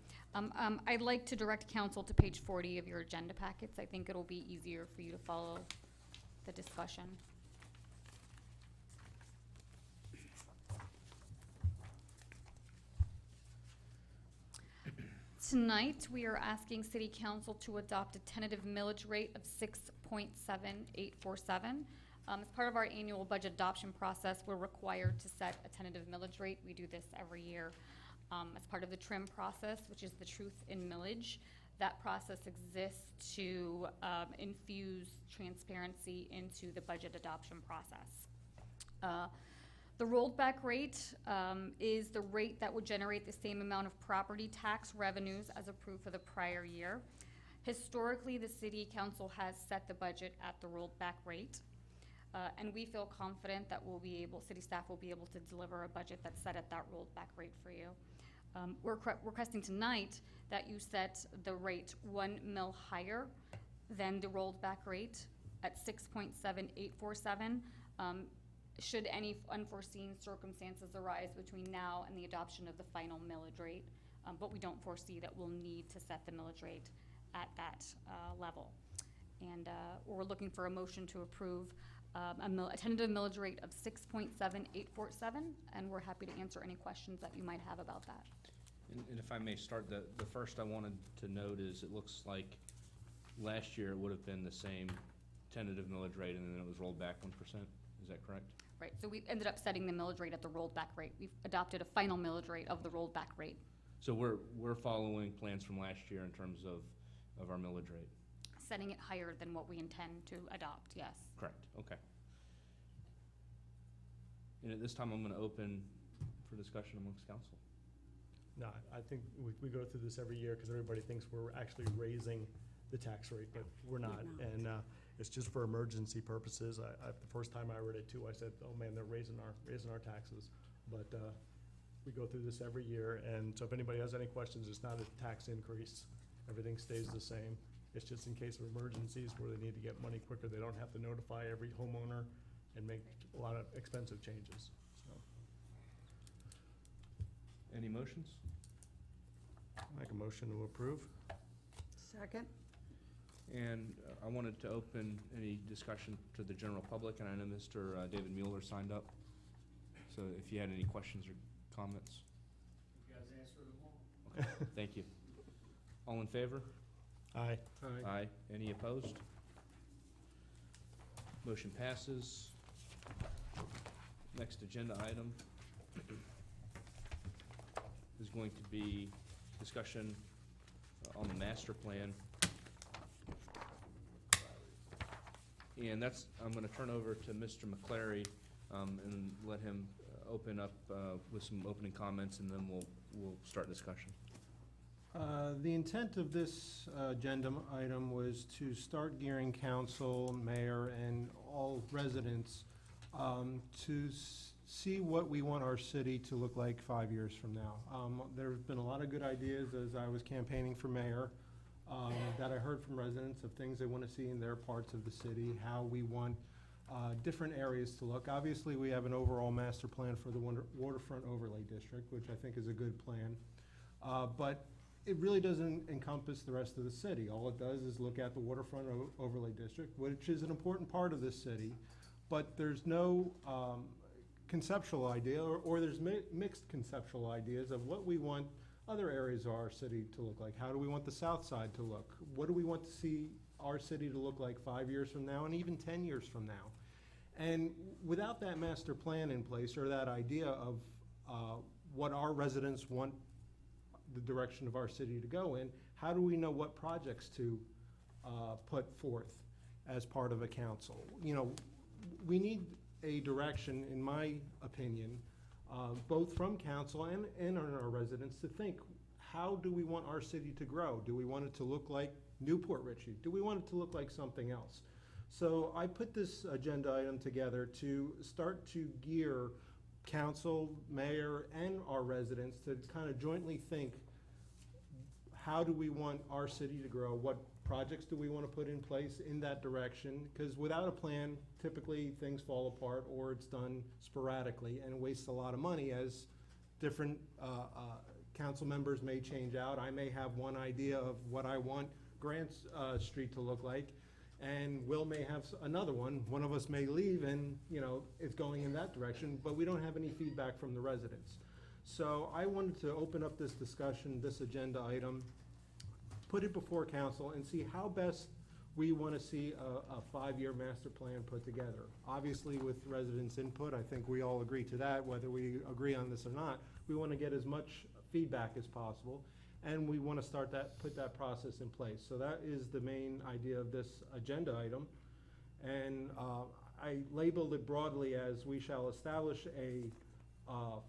Speaker 10: I'd like to direct council to page 40 of your agenda packets. I think it'll be easier for you to follow the discussion. Tonight, we are asking City Council to adopt a tentative millage rate of 6.7847. As part of our annual budget adoption process, we're required to set a tentative millage rate. We do this every year. As part of the TRIM process, which is the truth in millage, that process exists to infuse transparency into the budget adoption process. The rollback rate is the rate that would generate the same amount of property tax revenues as approved for the prior year. Historically, the City Council has set the budget at the rollback rate. And we feel confident that city staff will be able to deliver a budget that's set at that rollback rate for you. We're requesting tonight that you set the rate 1 mil higher than the rolled back rate at 6.7847. Should any unforeseen circumstances arise between now and the adoption of the final millage rate, but we don't foresee that we'll need to set the millage rate at that level. And we're looking for a motion to approve a tentative millage rate of 6.7847, and we're happy to answer any questions that you might have about that.
Speaker 1: And if I may start, the first I wanted to note is it looks like last year it would have been the same tentative millage rate and then it was rolled back 1%. Is that correct?
Speaker 10: Right, so we ended up setting the millage rate at the rolled back rate. We've adopted a final millage rate of the rolled back rate.
Speaker 1: So we're following plans from last year in terms of our millage rate?
Speaker 10: Setting it higher than what we intend to adopt, yes.
Speaker 1: Correct, okay. And at this time, I'm gonna open for discussion amongst council.
Speaker 3: No, I think we go through this every year because everybody thinks we're actually raising the tax rate, but we're not. And it's just for emergency purposes. The first time I read it too, I said, oh man, they're raising our taxes. But we go through this every year, and so if anybody has any questions, it's not a tax increase. Everything stays the same. It's just in case of emergencies where they need to get money quicker, they don't have to notify every homeowner and make a lot of expensive changes, so.
Speaker 1: Any motions?
Speaker 3: Make a motion to approve.
Speaker 8: Second?
Speaker 1: And I wanted to open any discussion to the general public, and I know Mr. David Mueller signed up. So if you had any questions or comments.
Speaker 11: You guys answered them all.
Speaker 1: Okay, thank you. All in favor?
Speaker 3: Aye.
Speaker 1: Aye. Any opposed? Motion passes. Next agenda item is going to be discussion on the master plan. And that's, I'm gonna turn over to Mr. McClary, and let him open up with some opening comments, and then we'll start discussion.
Speaker 12: The intent of this agenda item was to start gearing council, mayor, and all residents to see what we want our city to look like 5 years from now. There have been a lot of good ideas as I was campaigning for mayor that I heard from residents of things they want to see in their parts of the city, how we want different areas to look. Obviously, we have an overall master plan for the waterfront overlay district, which I think is a good plan. But it really doesn't encompass the rest of the city. All it does is look at the waterfront overlay district, which is an important part of this city, but there's no conceptual idea, or there's mixed conceptual ideas of what we want other areas of our city to look like. How do we want the south side to look? What do we want to see our city to look like 5 years from now and even 10 years from now? And without that master plan in place, or that idea of what our residents want the direction of our city to go in, how do we know what projects to put forth as part of a council? You know, we need a direction, in my opinion, both from council and our residents, to think, how do we want our city to grow? Do we want it to look like Newport Ritchie? Do we want it to look like something else? So I put this agenda item together to start to gear council, mayor, and our residents to kind of jointly think, how do we want our city to grow? What projects do we want to put in place in that direction? Because without a plan, typically things fall apart, or it's done sporadically and wastes a lot of money, as different council members may change out. I may have one idea of what I want Grant Street to look like, and Will may have another one. One of us may leave and, you know, it's going in that direction, but we don't have any feedback from the residents. So I wanted to open up this discussion, this agenda item, put it before council, and see how best we want to see a 5-year master plan put together. Obviously, with residents' input, I think we all agree to that, whether we agree on this or not. We want to get as much feedback as possible, and we want to put that process in place. So that is the main idea of this agenda item. And I labeled it broadly as, we shall establish a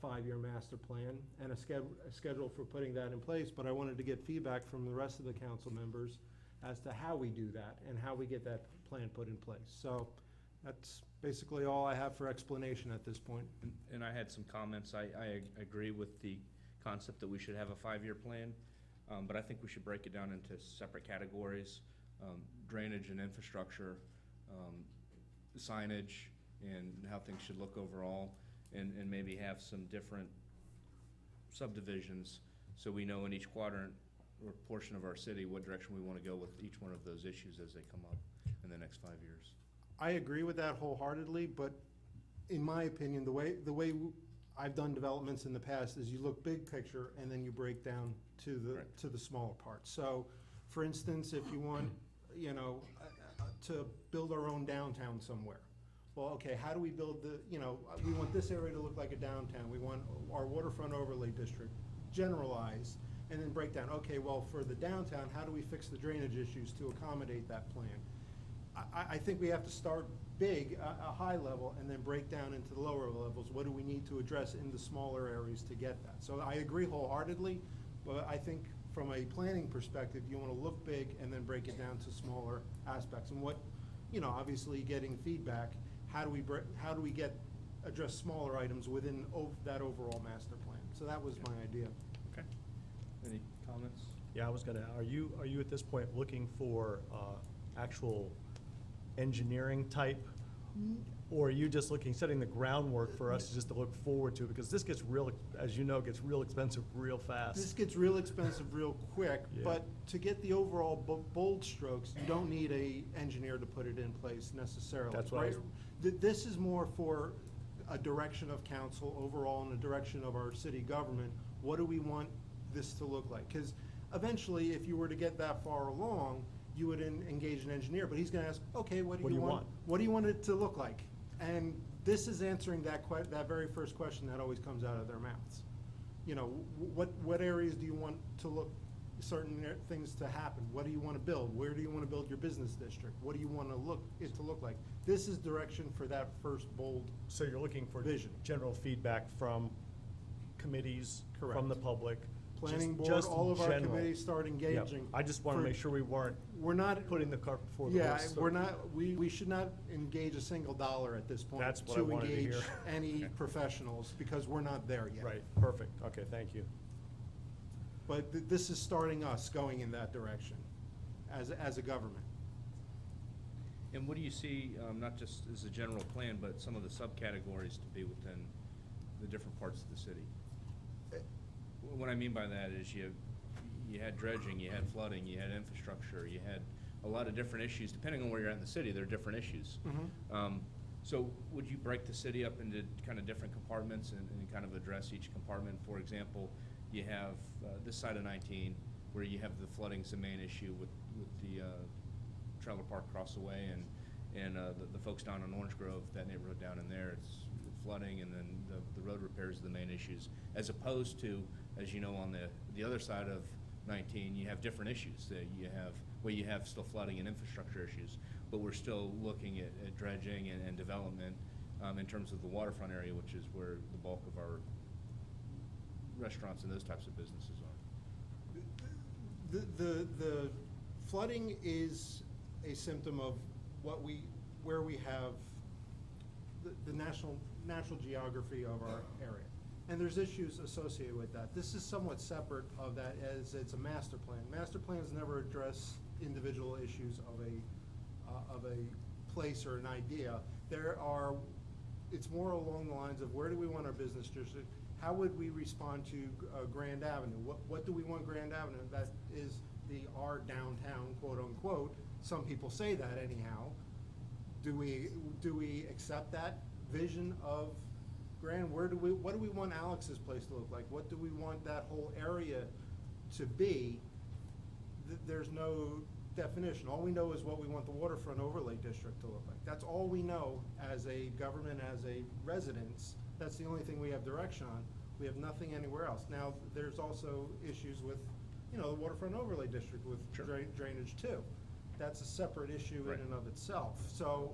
Speaker 12: 5-year master plan and a schedule for putting that in place, but I wanted to get feedback from the rest of the council members as to how we do that and how we get that plan put in place. So that's basically all I have for explanation at this point.
Speaker 1: And I had some comments. I agree with the concept that we should have a 5-year plan, but I think we should break it down into separate categories: drainage and infrastructure, signage, and how things should look overall, and maybe have some different subdivisions, so we know in each quadrant or portion of our city what direction we want to go with each one of those issues as they come up in the next 5 years.
Speaker 12: I agree with that wholeheartedly, but in my opinion, the way I've done developments in the past is you look big picture and then you break down to the smaller parts. So, for instance, if you want, you know, to build our own downtown somewhere, well, okay, how do we build we want this area to look like a downtown. We want our waterfront overlay district generalized, and then break down, okay, well, for the downtown, how do we fix the drainage issues to accommodate that plan? I think we have to start big, a high level, and then break down into the lower levels. What do we need to address in the smaller areas to get that? So I agree wholeheartedly, but I think from a planning perspective, you want to look big and then break it down to smaller aspects. And what, obviously getting feedback, how do we address smaller items within that overall master plan? So that was my idea.
Speaker 1: Okay. Any comments?
Speaker 3: Yeah, I was gonna, are you at this point looking for actual engineering type? Or are you just setting the groundwork for us just to look forward to? Because this gets real, as you know, gets real expensive real fast.
Speaker 12: This gets real expensive real quick,
Speaker 3: Yeah.
Speaker 12: but to get the overall bold strokes, you don't need a engineer to put it in place necessarily.
Speaker 3: That's what I was-
Speaker 12: This is more for a direction of council overall and a direction of our city government. What do we want this to look like? Because eventually, if you were to get that far along, you would engage an engineer, but he's gonna ask, okay, what do you want? What do you want it to look like? And this is answering that very first question that always comes out of their mouths. What areas do you want to look, certain things to happen? What do you want to build? Where do you want to build your business district? What do you want it to look like? This is direction for that first bold.
Speaker 3: So you're looking for
Speaker 12: vision.
Speaker 3: General feedback from committees, from
Speaker 12: Correct.
Speaker 3: the public.
Speaker 12: Planning board,
Speaker 3: just
Speaker 12: all of our
Speaker 3: general.
Speaker 12: committees start engaging.
Speaker 3: Yep. I just want to make sure
Speaker 12: we're
Speaker 3: we're
Speaker 12: not
Speaker 3: putting the cart before the
Speaker 12: Yeah,
Speaker 3: horse.
Speaker 12: we're not, we should not engage a single dollar at this point
Speaker 3: That's what I wanted to
Speaker 12: engage
Speaker 3: hear.
Speaker 12: any professionals, because we're not there yet.
Speaker 3: Right, perfect. Okay, thank you.
Speaker 12: But this is starting us going in that direction as a government.
Speaker 1: And what do you see, not just as a general plan, but some of the subcategories to be within the different parts of the city? What I mean by that is you had dredging, you had flooding, you had infrastructure, you had a lot of different issues. Depending on where you're at in the city, there are different issues. So would you break the city up into kind of different compartments and kind of address each compartment? For example, you have this side of 19, where you have the flooding's the main issue with the trailer park across the way, and the folks down in Orange Grove, that neighborhood down in there, it's flooding, and then the road repairs are the main issues, as opposed to, as you know, on the other side of 19, you have different issues. You have still flooding and infrastructure issues, but we're still looking at dredging and development in terms of the waterfront area, which is where the bulk of our restaurants and those types of businesses are.
Speaker 12: The flooding is a symptom of where we have the natural geography of our area. And there's issues associated with that. This is somewhat separate of that, as it's a master plan. Master plans never address individual issues of a place or an idea. It's more along the lines of, where do we want our business district? How would we respond to Grand Avenue? What do we want Grand Avenue? That is our downtown, quote unquote. Some people say that anyhow. Do we accept that vision of Grand? What do we want Alex's place to look like? What do we want that whole area to be? There's no definition. All we know is what we want the waterfront overlay district to look like. That's all we know as a government, as a residence. That's the only thing we have direction on. We have nothing anywhere else. Now, there's also issues with, the waterfront overlay district with drainage too. That's a separate issue in and of itself. So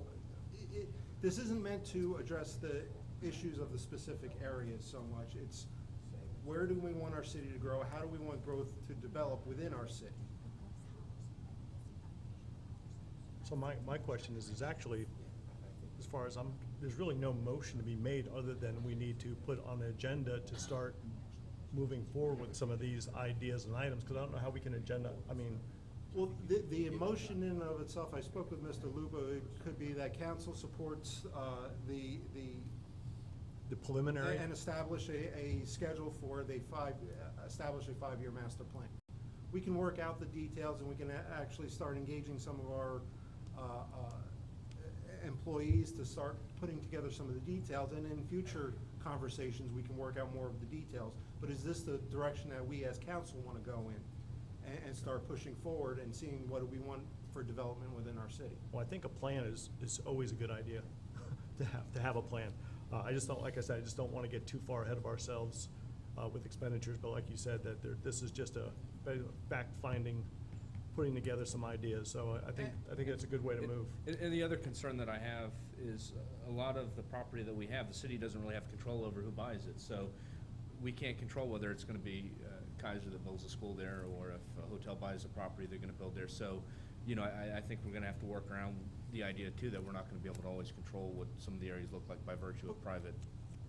Speaker 12: this isn't meant to address the issues of the specific areas so much. It's, where do we want our city to grow? How do we want growth to develop within our city?
Speaker 3: So my question is actually, as far as there's really no motion to be made other than we need to put on the agenda to start moving forward with some of these ideas and items, because I don't know how we can agenda,
Speaker 12: Well, the emotion in and of itself, I spoke with Mr. Lubo, it could be that council supports the
Speaker 3: preliminary.
Speaker 12: and establish a schedule for establish a 5-year master plan. We can work out the details, and we can actually start engaging some of our employees to start putting together some of the details, and in future conversations, we can work out more of the details. But is this the direction that we as council want to go in, and start pushing forward and seeing what do we want for development within our city?
Speaker 3: Well, I think a plan is always a good idea, to have a plan. I just don't, like I said, I just don't want to get too far ahead of ourselves with expenditures, but like you said, that this is just a fact-finding, putting together some ideas, so I think it's a good way to move.
Speaker 1: And the other concern that I have is a lot of the property that we have, the city doesn't really have control over who buys it. So we can't control whether it's going to be Kaiser that builds a school there, or if a hotel buys a property, they're going to build there. So, I think we're going to have to work around the idea too that we're not going to be able to always control what some of the areas look like by virtue of private.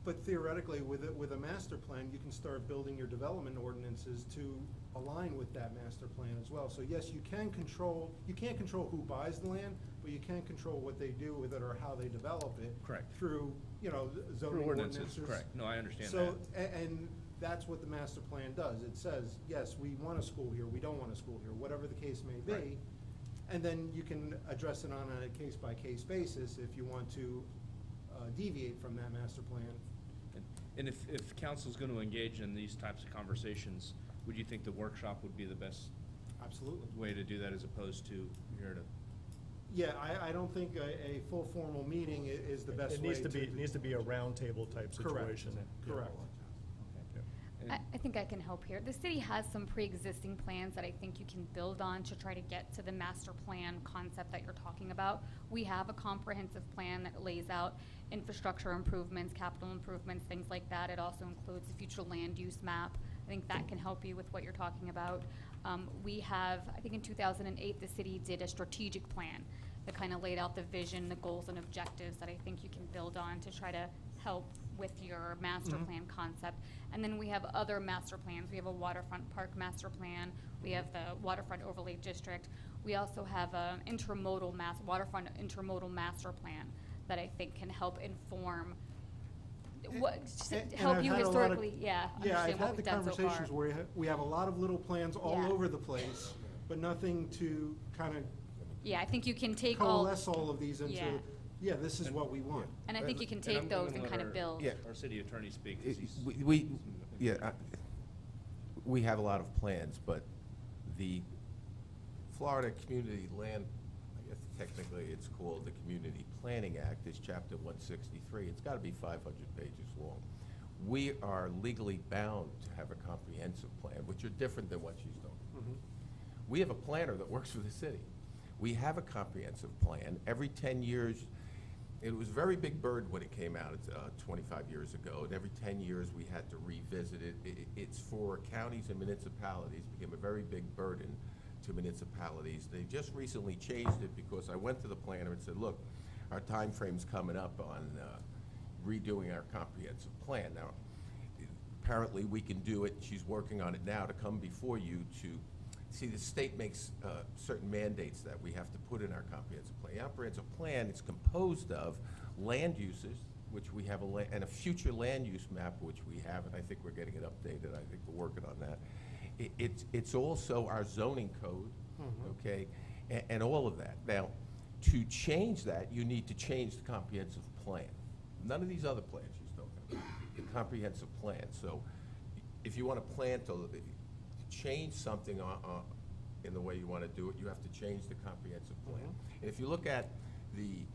Speaker 12: But theoretically, with a master plan, you can start building your development ordinances to align with that master plan as well. So yes, you can't control who buys the land, but you can control what they do with it or how they develop it.
Speaker 1: Correct.
Speaker 12: Through, zoning
Speaker 1: Through
Speaker 12: ordinances.
Speaker 1: ordinances, correct. No, I understand
Speaker 12: So,
Speaker 1: that.
Speaker 12: and that's what the master plan does. It says, yes, we want a school here, we don't want a school here, whatever the case may be.
Speaker 1: Right.
Speaker 12: And then you can address it on a case-by-case basis if you want to deviate from that master plan.
Speaker 1: And if council's going to engage in these types of conversations, would you think the workshop would be the best
Speaker 12: Absolutely.
Speaker 1: way to do that, as opposed to here to?
Speaker 12: Yeah, I don't think a full formal meeting is the best way to.
Speaker 3: It needs to be a roundtable type
Speaker 12: Correct.
Speaker 3: situation.
Speaker 12: Correct.
Speaker 10: I think I can help here. The city has some pre-existing plans that I think you can build on to try to get to the master plan concept that you're talking about. We have a comprehensive plan that lays out infrastructure improvements, capital improvements, things like that. It also includes a future land use map. I think that can help you with what you're talking about. We have, I think in 2008, the city did a strategic plan that kind of laid out the vision, the goals and objectives that I think you can build on to try to help with your master plan concept. And then we have other master plans. We have a waterfront park master plan. We have the waterfront overlay district. We also have a waterfront intermodal master plan that I think can help inform,
Speaker 12: And
Speaker 10: help
Speaker 12: I've
Speaker 10: you
Speaker 12: had a lot of-
Speaker 10: historically,
Speaker 12: Yeah,
Speaker 10: understand
Speaker 12: I've
Speaker 10: what
Speaker 12: had the
Speaker 10: we've done so far.
Speaker 12: conversations where we have a lot of little plans all
Speaker 10: Yeah.
Speaker 12: over the place, but nothing to kind of
Speaker 10: Yeah, I think you can take all,
Speaker 12: coalesce all of these into,
Speaker 10: Yeah.
Speaker 12: yeah, this is what we want.
Speaker 10: and I think you can
Speaker 1: And I'm
Speaker 10: take those
Speaker 1: gonna
Speaker 10: and
Speaker 1: let
Speaker 10: kind of
Speaker 1: our-
Speaker 10: build.
Speaker 9: Yeah.
Speaker 1: Our city attorney speak, 'cause he's.
Speaker 9: We have a lot of plans, but the Florida Community Land, I guess technically it's called the Community Planning Act, is Chapter 163. It's got to be 500 pages long. We are legally bound to have a comprehensive plan, which are different than what she's doing. We have a planner that works for the city. We have a comprehensive plan. Every 10 years, it was a very big burden when it came out 25 years ago, and every 10 years we had to revisit it. It's for counties and municipalities, it became a very big burden to municipalities. They just recently changed it because I went to the planner and said, look, our time frame's coming up on redoing our comprehensive plan. Now, apparently we can do it, she's working on it now to come before you to, see, the state makes certain mandates that we have to put in our comprehensive plan. The comprehensive plan is composed of land uses, which we have, and a future land use map, which we have, and I think we're getting it updated. I think we're working on that. It's also our zoning code, okay, and all of that. Now, to change that, you need to change the comprehensive plan. None of these other plans she's talking about, the comprehensive plan. So if you want to plan to change something in the way you want to do it, you have to change the comprehensive plan. And if you look at the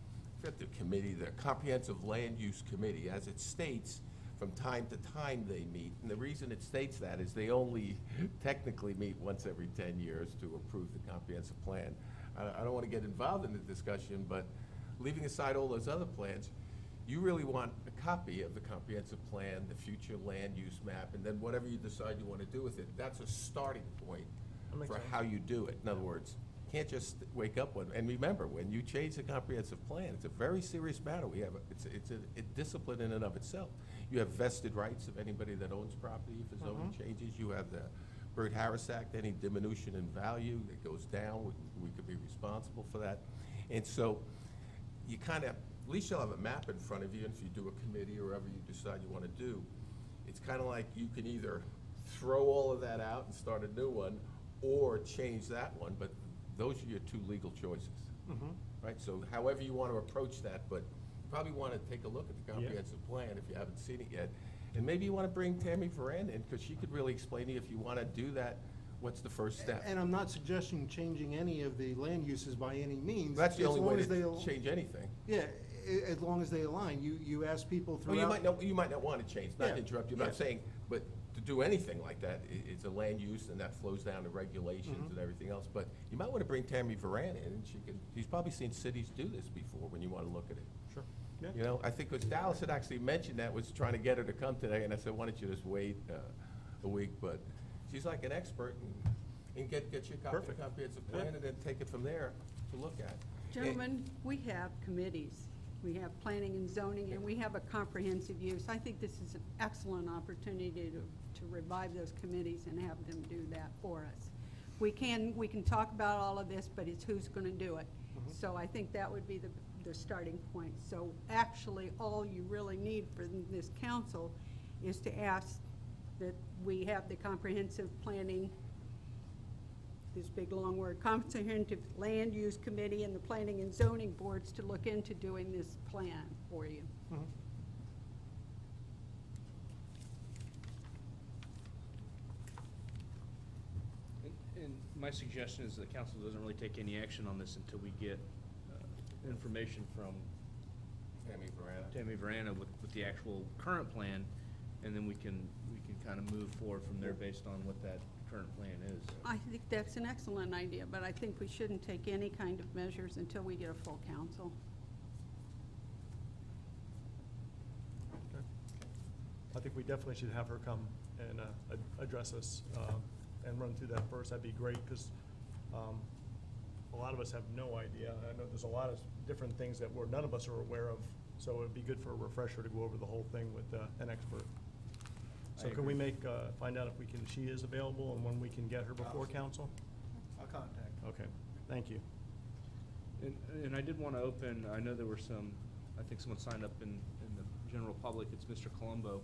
Speaker 9: committee, the Comprehensive Land Use Committee, as it states, from time to time they meet, and the reason it states that is they only technically meet once every 10 years to approve the comprehensive plan. I don't want to get involved in the discussion, but leaving aside all those other plans, you really want a copy of the comprehensive plan, the future land use map, and then whatever you decide you want to do with it, that's a starting point
Speaker 3: That makes
Speaker 9: for
Speaker 3: sense.
Speaker 9: how you do it. In other words, you can't just wake up one, and remember, when you change the comprehensive plan, it's a very serious matter. It's a discipline in and of itself. You have vested rights of anybody that owns property if the zoning changes. You have the Byrd-Harris Act, any diminution in value that goes down, we could be responsible for that. And so you kind of, at least you'll have a map in front of you, and if you do a committee or whatever you decide you want to do, it's kind of like you can either throw all of that out and start a new one, or change that one, but those are your two legal choices. Right, so however you want to approach that, but you probably want to take a look at the comprehensive plan if you haven't seen it yet. And maybe you want to bring Tammy Ferrand in, because she could really explain to you if you want to do that, what's the first step.
Speaker 12: And I'm not suggesting changing any of the land uses by any means.
Speaker 9: That's the
Speaker 12: as
Speaker 9: only
Speaker 12: long
Speaker 9: way
Speaker 12: as they
Speaker 9: to
Speaker 12: al-
Speaker 9: change anything.
Speaker 12: Yeah, as long as they align. You ask people
Speaker 9: Well,
Speaker 12: throughout.
Speaker 9: you might not want to change, not
Speaker 12: Yeah,
Speaker 9: to interrupt you,
Speaker 12: yeah.
Speaker 9: but I'm saying, but to do anything like that, it's a land use, and that flows down to regulations and everything else. But you might want to bring Tammy Varan in, and she's probably seen cities do this before when you want to look at it.
Speaker 3: Sure. Yeah.
Speaker 9: You know, I think it was Dallas had actually mentioned that, was trying to get her to come today, and I said, why don't you just wait a week? But she's like an expert, and get your
Speaker 3: Perfect.
Speaker 9: comprehensive
Speaker 3: Yeah.
Speaker 9: plan, and then take it from there to look at.
Speaker 8: Gentlemen, we have committees. We have planning and zoning, and we have a comprehensive use. I think this is an excellent opportunity to revive those committees and have them do that for us. We can talk about all of this, but it's who's gonna do it. So I think that would be the starting point. So actually, all you really need for this council is to ask that we have the comprehensive planning, this big long word, comprehensive land use committee and the planning and zoning boards to look into doing this plan for you.
Speaker 1: And my suggestion is the council doesn't really take any action on this until we get information from Tammy Varana with the actual current plan, and then we can kind of move forward from there based on what that current plan is.
Speaker 8: I think that's an excellent idea, but I think we shouldn't take any kind of measures until we get a full council.
Speaker 3: I think we definitely should have her come and address us and run through that first. That'd be great, because a lot of us have no idea. I know there's a lot of different things that none of us are aware of, so it'd be good for a refresher to go over the whole thing with an expert. So
Speaker 1: I
Speaker 3: can we
Speaker 1: agree.
Speaker 3: find out if she is available and when we can get her before council?
Speaker 11: I'll contact.
Speaker 3: Okay. Thank you.
Speaker 1: And I did want to open, I know there were some, I think someone signed up in the general public, it's Mr. Colombo,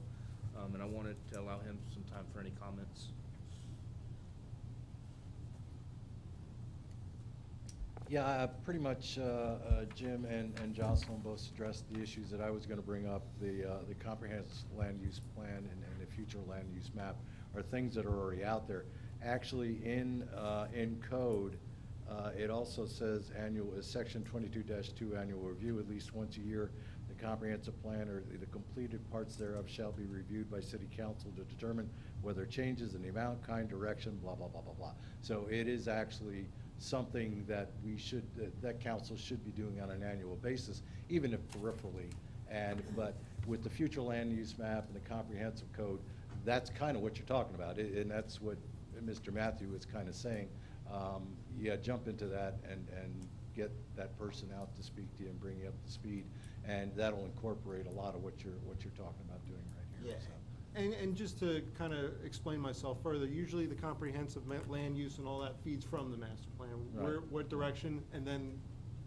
Speaker 1: and I wanted to allow him some time for any comments.
Speaker 13: Yeah, pretty much Jim and Jocelyn both addressed the issues that I was going to bring up. The comprehensive land use plan and the future land use map are things that are already out there. Actually, in code, it also says section 22-2 annual review at least once a year. The comprehensive plan or the completed parts thereof shall be reviewed by city council to determine whether changes in the amount, kind, direction, blah, blah, blah, blah, blah. So it is actually something that that council should be doing on an annual basis, even if peripherally. But with the future land use map and the comprehensive code, that's kind of what you're talking about, and that's what Mr. Matthew is kind of saying. Yeah, jump into that and get that person out to speak to you and bring you up to speed, and that'll incorporate a lot of what you're talking about doing right here. So.
Speaker 12: And just to kind of explain myself further, usually the comprehensive land use and all that feeds from the master plan.
Speaker 13: Right.
Speaker 12: What direction, and then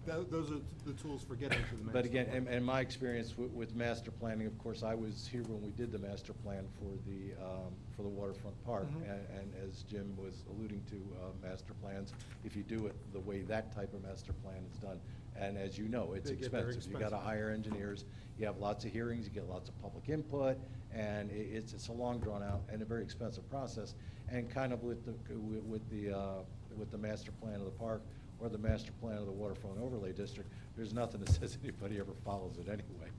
Speaker 12: those are the tools for getting to the master
Speaker 13: But again,
Speaker 12: plan.
Speaker 13: and my experience with master planning, of course, I was here when we did the master plan for the waterfront park. And as Jim was alluding to, master plans, if you do it the way that type of master plan is done, and as you know, it's
Speaker 12: They get very
Speaker 13: expensive. You gotta hire engineers, you have lots of hearings, you get lots of public input, and it's a long drawn out and a very expensive process. And kind of with the master plan of the park, or the master plan of the waterfront overlay district, there's nothing that says anybody ever follows it anyway,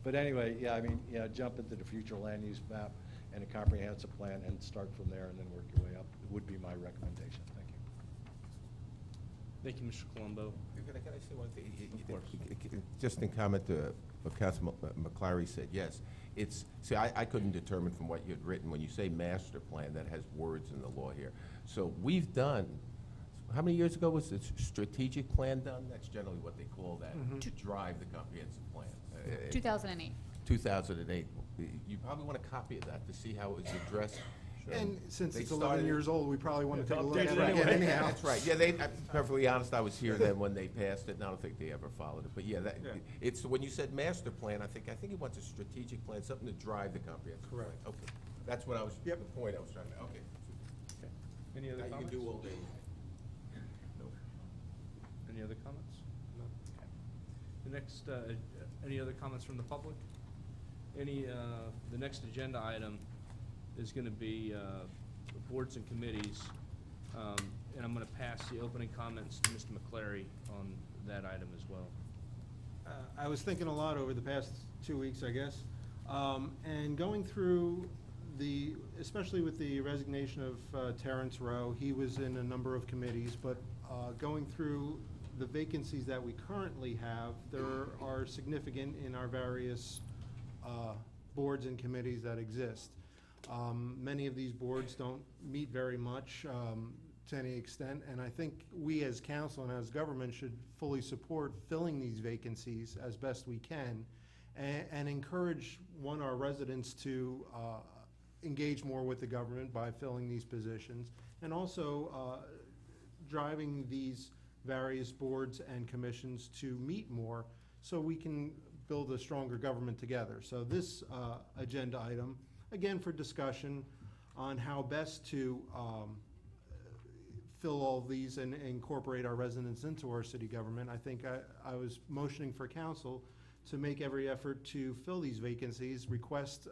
Speaker 13: but anyway, yeah, I mean, yeah, jump into the future land use map and a comprehensive plan and start from there and then work your way up, would be my recommendation. Thank you.
Speaker 1: Thank you, Mr. Colombo.
Speaker 9: Can I say one thing?
Speaker 1: Of course.
Speaker 9: Just in comment to what Councilman McClary said, yes. See, I couldn't determine from what you had written, when you say master plan, that has words in the law here. So we've done, how many years ago was the strategic plan done? That's generally what they call that, to drive the comprehensive plan.
Speaker 10: 2008.
Speaker 9: 2008. You probably want a copy of that to see how it was addressed.
Speaker 12: And since
Speaker 9: They
Speaker 12: it's 11
Speaker 9: started-
Speaker 12: years old, we probably want to take a look
Speaker 3: update
Speaker 12: at
Speaker 3: it
Speaker 12: it again
Speaker 3: anyway.
Speaker 12: anyhow.
Speaker 9: That's right. Yeah, I'm perfectly honest, I was here then when they passed it, and I don't think they ever followed it. But yeah, it's, when you said master plan, I think he wants a strategic plan, something to drive the comprehensive plan.
Speaker 12: Correct.
Speaker 9: Okay, that's what I was, the point I was trying to, okay.
Speaker 1: Okay. Any other
Speaker 9: Now you
Speaker 1: comments?
Speaker 9: can do all day. No.
Speaker 1: Any other comments? No. Okay. The next, any other comments from the public? The next agenda item is going to be boards and committees, and I'm going to pass the opening comments to Mr. McClary on that item as well.
Speaker 12: I was thinking a lot over the past 2 weeks, I guess, and going through especially with the resignation of Terrence Rowe, he was in a number of committees, but going through the vacancies that we currently have, there are significant in our various boards and committees that exist. Many of these boards don't meet very much to any extent, and I think we as council and as government should fully support filling these vacancies as best we can, and encourage our residents to engage more with the government by filling these positions, and also driving these various boards and commissions to meet more so we can build a stronger government together. So this agenda item, again for discussion on how best to fill all of these and incorporate our residents into our city government. I think I was motioning for council to make every effort to fill these vacancies, request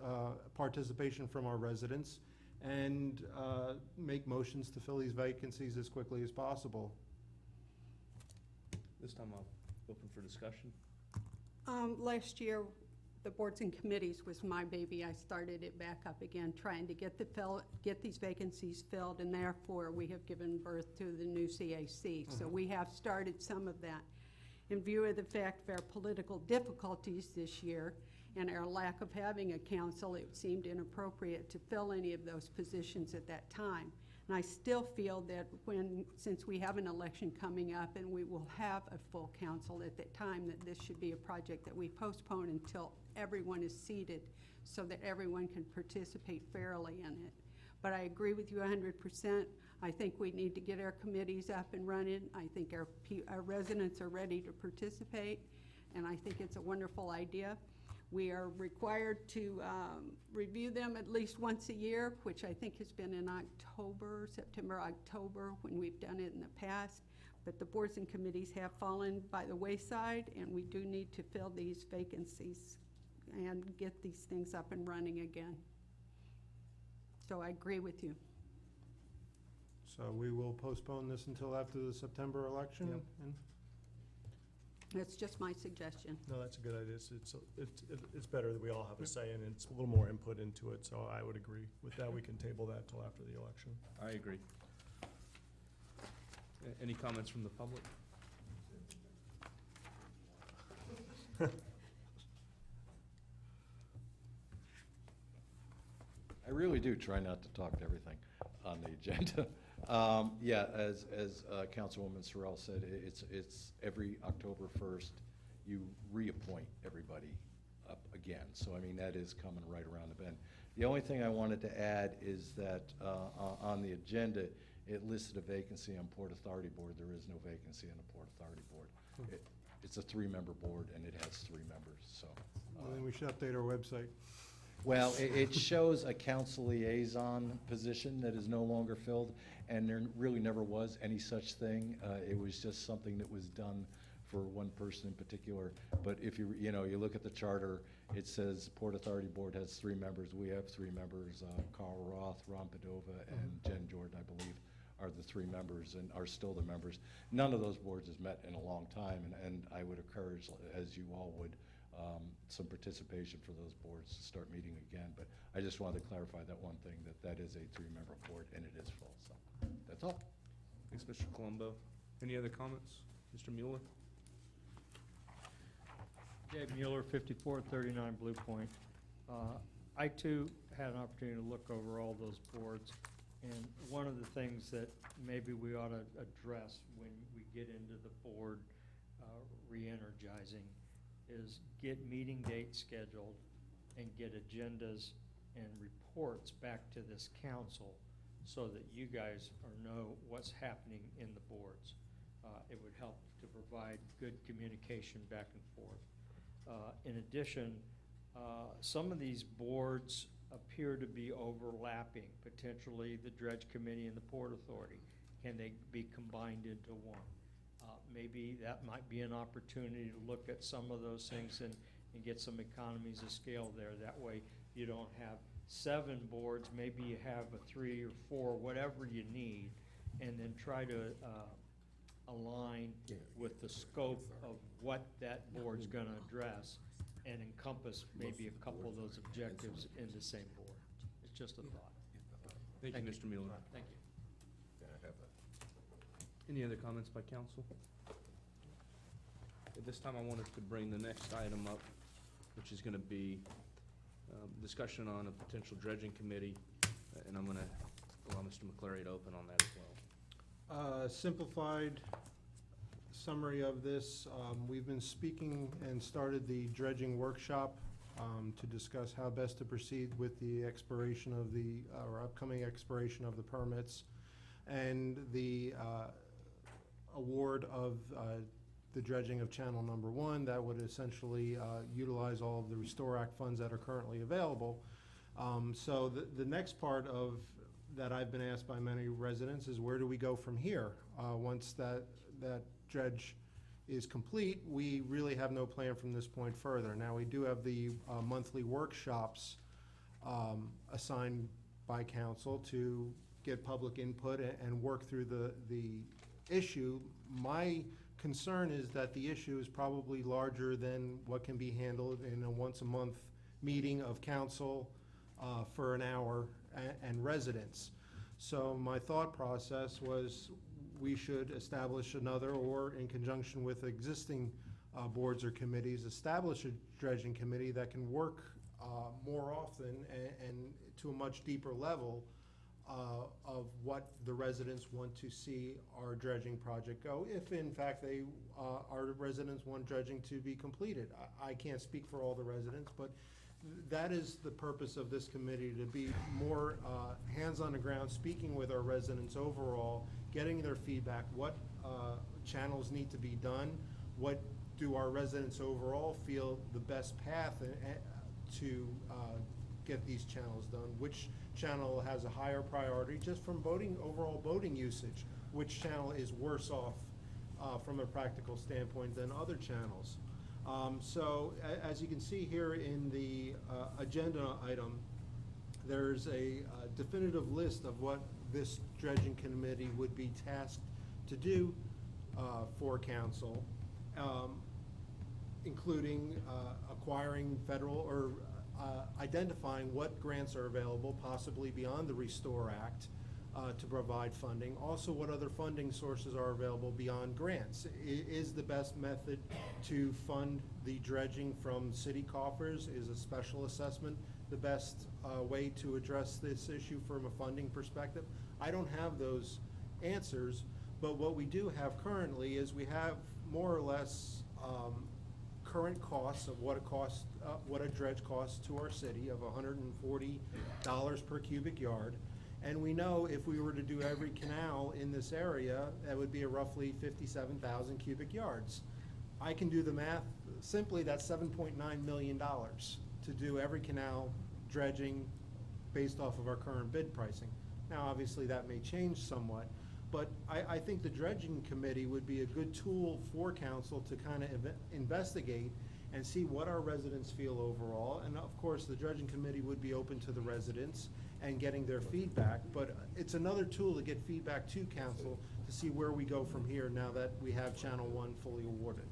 Speaker 12: participation from our residents, and make motions to fill these vacancies as quickly as possible.
Speaker 1: This time I'll open for discussion.
Speaker 8: Last year, the boards and committees was my baby. I started it back up again, trying to get these vacancies filled, and therefore we have given birth to the new CAC. So we have started some of that. In view of the fact of our political difficulties this year and our lack of having a council, it seemed inappropriate to fill any of those positions at that time. And I still feel that since we have an election coming up and we will have a full council at that time, that this should be a project that we postpone until everyone is seated so that everyone can participate fairly in it. But I agree with you 100%. I think we need to get our committees up and running. I think our residents are ready to participate, and I think it's a wonderful idea. We are required to review them at least once a year, which I think has been in September, October, when we've done it in the past. But the boards and committees have fallen by the wayside, and we do need to fill these vacancies and get these things up and running again. So I agree with you.
Speaker 12: So we will postpone this until after the September election?
Speaker 3: Yep.
Speaker 12: And
Speaker 8: That's just my suggestion.
Speaker 3: No, that's a good idea. It's better that we all have a say, and it's a little more input into it, so I would agree. With that, we can table that till after the election.
Speaker 1: I agree. Any comments from the public?
Speaker 13: I really do try not to talk to everything on the agenda. Yeah, as Councilwoman Sorrell said, it's every October 1st, you reappoint everybody up again. So, I mean, that is coming right around the bend. The only thing I wanted to add is that on the agenda, it listed a vacancy on Port Authority Board. There is no vacancy on the Port Authority Board. It's a 3-member board, and it has 3 members, so.
Speaker 12: then we should update our website.
Speaker 13: Well, it shows a council liaison position that is no longer filled, and there really never was any such thing. It was just something that was done for one person in particular. But if you look at the charter, it says Port Authority Board has 3 members. We have 3 members. Carl Roth, Ron Padova, and Jen Jordan, I believe, are the 3 members and are still the members. None of those boards has met in a long time, and I would encourage, as you all would, some participation for those boards to start meeting again. But I just wanted to clarify that one thing, that is a 3-member board, and it is full. So that's all.
Speaker 1: Thanks, Mr. Colombo. Any other comments? Mr. Mueller?
Speaker 5: Dave Mueller, 5439 Blue Point. I too had an opportunity to look over all those boards, and one of the things that maybe we ought to address when we get into the board re-energizing is get meeting dates scheduled and get agendas and reports back to this council so that you guys know what's happening in the boards. It would help to provide good communication back and forth. In addition, some of these boards appear to be overlapping, potentially the Dredge Committee and the Port Authority. Can they be combined into one? Maybe that might be an opportunity to look at some of those things and get some economies of scale there. That way you don't have 7 boards, maybe you have a 3 or 4, whatever you need, and then try to align with the scope of what that board's going to address and encompass maybe a couple of those objectives in the same board. It's just a thought.
Speaker 1: Thank you, Mr. Mueller.
Speaker 5: Thank you.
Speaker 1: Any other comments by council? At this time, I wanted to bring the next item up, which is going to be discussion on a potential dredging committee, and I'm going to allow Mr. McCleary to open on that as well.
Speaker 12: Simplified summary of this, we've been speaking and started the dredging workshop to discuss how best to proceed with the expiration of or upcoming expiration of the permits and the award of the dredging of channel number 1 that would essentially utilize all of the Restore Act funds that are currently available. So the next part of that I've been asked by many residents is where do we go from here? Once that dredge is complete, we really have no plan from this point further. Now, we do have the monthly workshops assigned by council to get public input and work through the issue. My concern is that the issue is probably larger than what can be handled in a once-a-month meeting of council for an hour and residents. So my thought process was we should establish another, or in conjunction with existing boards or committees, establish a dredging committee that can work more often and to a much deeper level of what the residents want to see our dredging project go, if in fact our residents want dredging to be completed. I can't speak for all the residents, but that is the purpose of this committee, to be more hands on the ground, speaking with our residents overall, getting their feedback, what channels need to be done, what do our residents overall feel the best path to get these channels done, which channel has a higher priority just from overall boating usage, which channel is worse off from a practical standpoint than other channels. So as you can see here in the agenda item, there's a definitive list of what this dredging committee would be tasked to do for council, including acquiring federal or identifying what grants are available, possibly beyond the Restore Act, to provide funding. Also, what other funding sources are available beyond grants? Is the best method to fund the dredging from city coffers? Is a special assessment the best way to address this issue from a funding perspective? I don't have those answers, but what we do have currently is we have more or less current costs of what a dredge costs to our city of $140 per cubic yard. And we know if we were to do every canal in this area, that would be a roughly 57,000 cubic yards. I can do the math. Simply, that's $7.9 million to do every canal dredging based off of our current bid pricing. Now, obviously, that may change somewhat, but I think the dredging committee would be a good tool for council to kind of investigate and see what our residents feel overall. And of course, the dredging committee would be open to the residents and getting their feedback, but it's another tool to get feedback to council to see where we go from here now that we have Channel 1 fully awarded.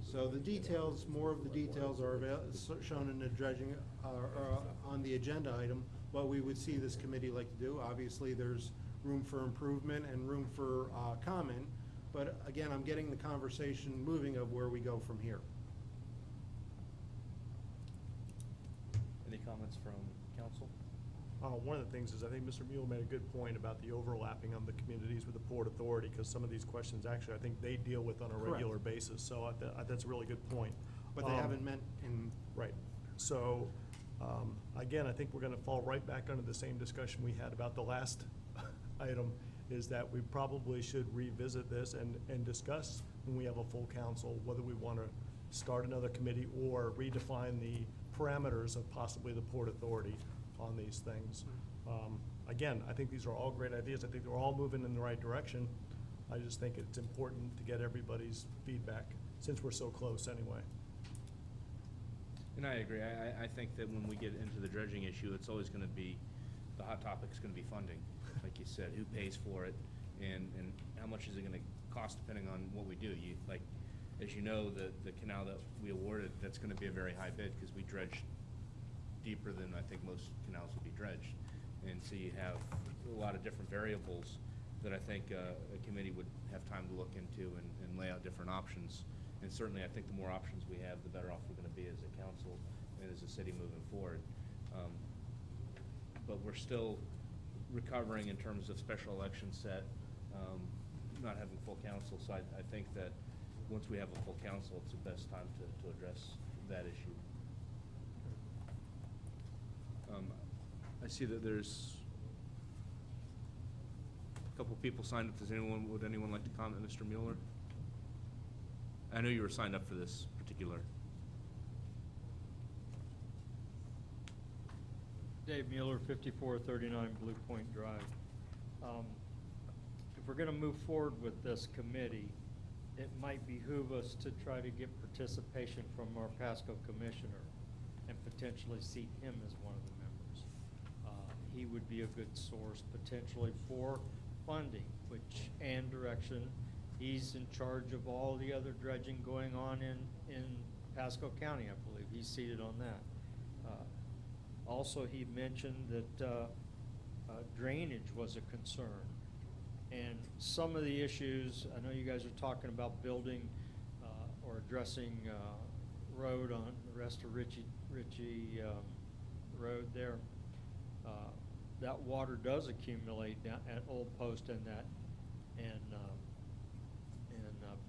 Speaker 12: So the details, more of the details are shown in the dredging, on the agenda item, what we would see this committee like to do. Obviously, there's room for improvement and room for comment, but again, I'm getting the conversation moving of where we go from here.
Speaker 1: Any comments from council?
Speaker 3: One of the things is, I think Mr. Mule made a good point about the overlapping of the communities with the Port Authority, because some of these questions, actually, I think they deal with on a
Speaker 12: Correct.
Speaker 3: regular basis, so that's a really good point.
Speaker 12: But they haven't met in.
Speaker 3: Right. So, again, I think we're gonna fall right back under the same discussion we had about the last item, is that we probably should revisit this and discuss when we have a full council, whether we wanna start another committee or redefine the parameters of possibly the Port Authority on these things. Again, I think these are all great ideas. I think they're all moving in the right direction. I just think it's important to get everybody's feedback, since we're so close anyway.
Speaker 1: And I agree. I think that when we get into the dredging issue, it's always gonna be, the hot topic's gonna be funding. Like you said, who pays for it, and how much is it gonna cost depending on what we do. As you know, the canal that we awarded, that's gonna be a very high bid, because we dredged deeper than I think most canals would be dredged. And so you have a lot of different variables that I think a committee would have time to look into and lay out different options. And certainly, I think the more options we have, the better off we're gonna be as a council and as a city moving forward. But we're still recovering in terms of special election set, not having full council. So I think that once we have a full council, it's the best time to address that issue. I see that there's a couple people signed up. Would anyone like to comment, Mr. Mueller? I know you were signed up for this particular.
Speaker 5: Dave Mueller, 5439 Blue Point Drive. If we're gonna move forward with this committee, it might behoove us to try to get participation from our Pasco commissioner and potentially seat him as one of the members. He would be a good source potentially for funding, and direction. He's in charge of all the other dredging going on in Pasco County, I believe. He's seated on that. Also, he mentioned that drainage was a concern. And some of the issues, I know you guys are talking about building or addressing road on the rest of Ritchie Road there. That water does accumulate down at Old Post and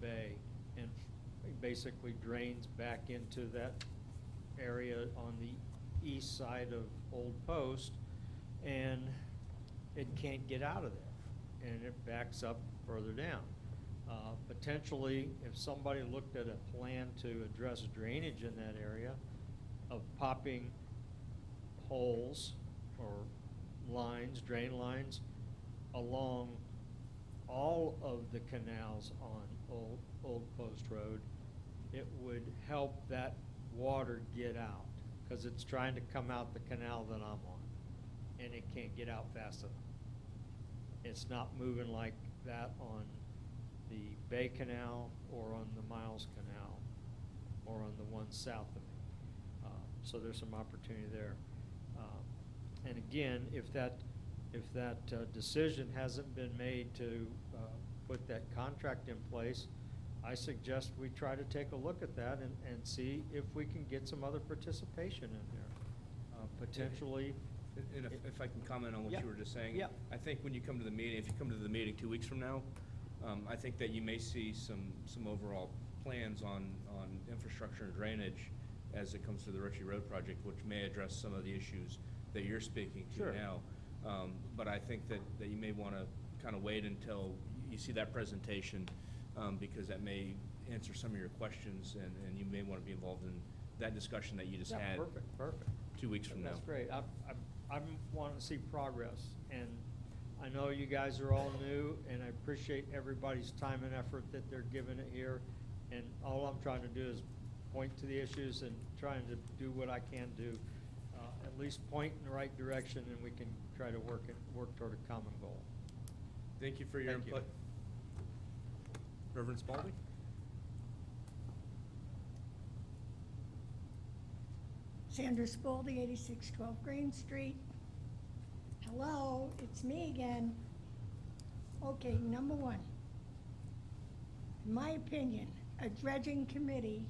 Speaker 5: Bay, and basically drains back into that area on the east side of Old Post, and it can't get out of there, and it backs up further down. Potentially, if somebody looked at a plan to address drainage in that area, of popping holes or lines, drain lines, along all of the canals on Old Post Road, it would help that water get out, because it's trying to come out the canal that I'm on, and it can't get out fast enough. It's not moving like that on the Bay Canal or on the Miles Canal or on the one south of me. So there's some opportunity there. And again, if that decision hasn't been made to put that contract in place, I suggest we try to take a look at that and see if we can get some other participation in there. Potentially.
Speaker 1: And if I can comment on what
Speaker 5: Yep.
Speaker 1: you were just saying.
Speaker 5: Yep.
Speaker 1: I think when you come to the meeting, if you come to the meeting 2 weeks from now, I think that you may see some overall plans on infrastructure and drainage as it comes to the Ritchie Road project, which may address some of the issues that you're speaking to
Speaker 5: Sure.
Speaker 1: now. But I think that you may want to kind of wait until you see that presentation, because that may answer some of your questions, and you may want to be involved in that discussion that you just
Speaker 5: Yeah,
Speaker 1: had
Speaker 5: perfect.
Speaker 1: 2 weeks from now.
Speaker 5: That's great. I want to see progress, and I know you guys are all new, and I appreciate everybody's time and effort that they're giving it here. And all I'm trying to do is point to the issues and trying to do what I can do, at least point in the right direction, and we can try to work toward a common goal.
Speaker 1: Thank you for your
Speaker 5: Thank you.
Speaker 1: input. Reverend Spalding?
Speaker 2: Sandra Spalding, 8612 Green Street. Hello, it's me again. Okay, number one. In my opinion, a dredging committee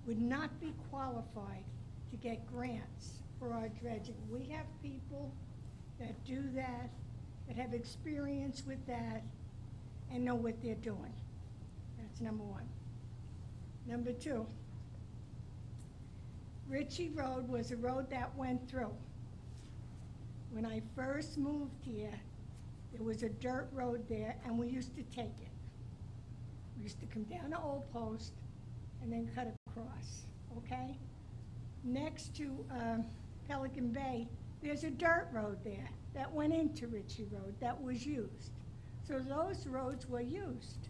Speaker 2: would not be qualified to get grants for our dredging. We have people that do that have experience with that, and know what they're doing. That's number one. Number two, Ritchie Road was a road that went through. When I first moved here, there was a dirt road there, and we used to take it. We used to come down to Old Post and then cut across, okay? Next to Pelican Bay, there's a dirt road there that went into Ritchie Road that was used. So those roads were used.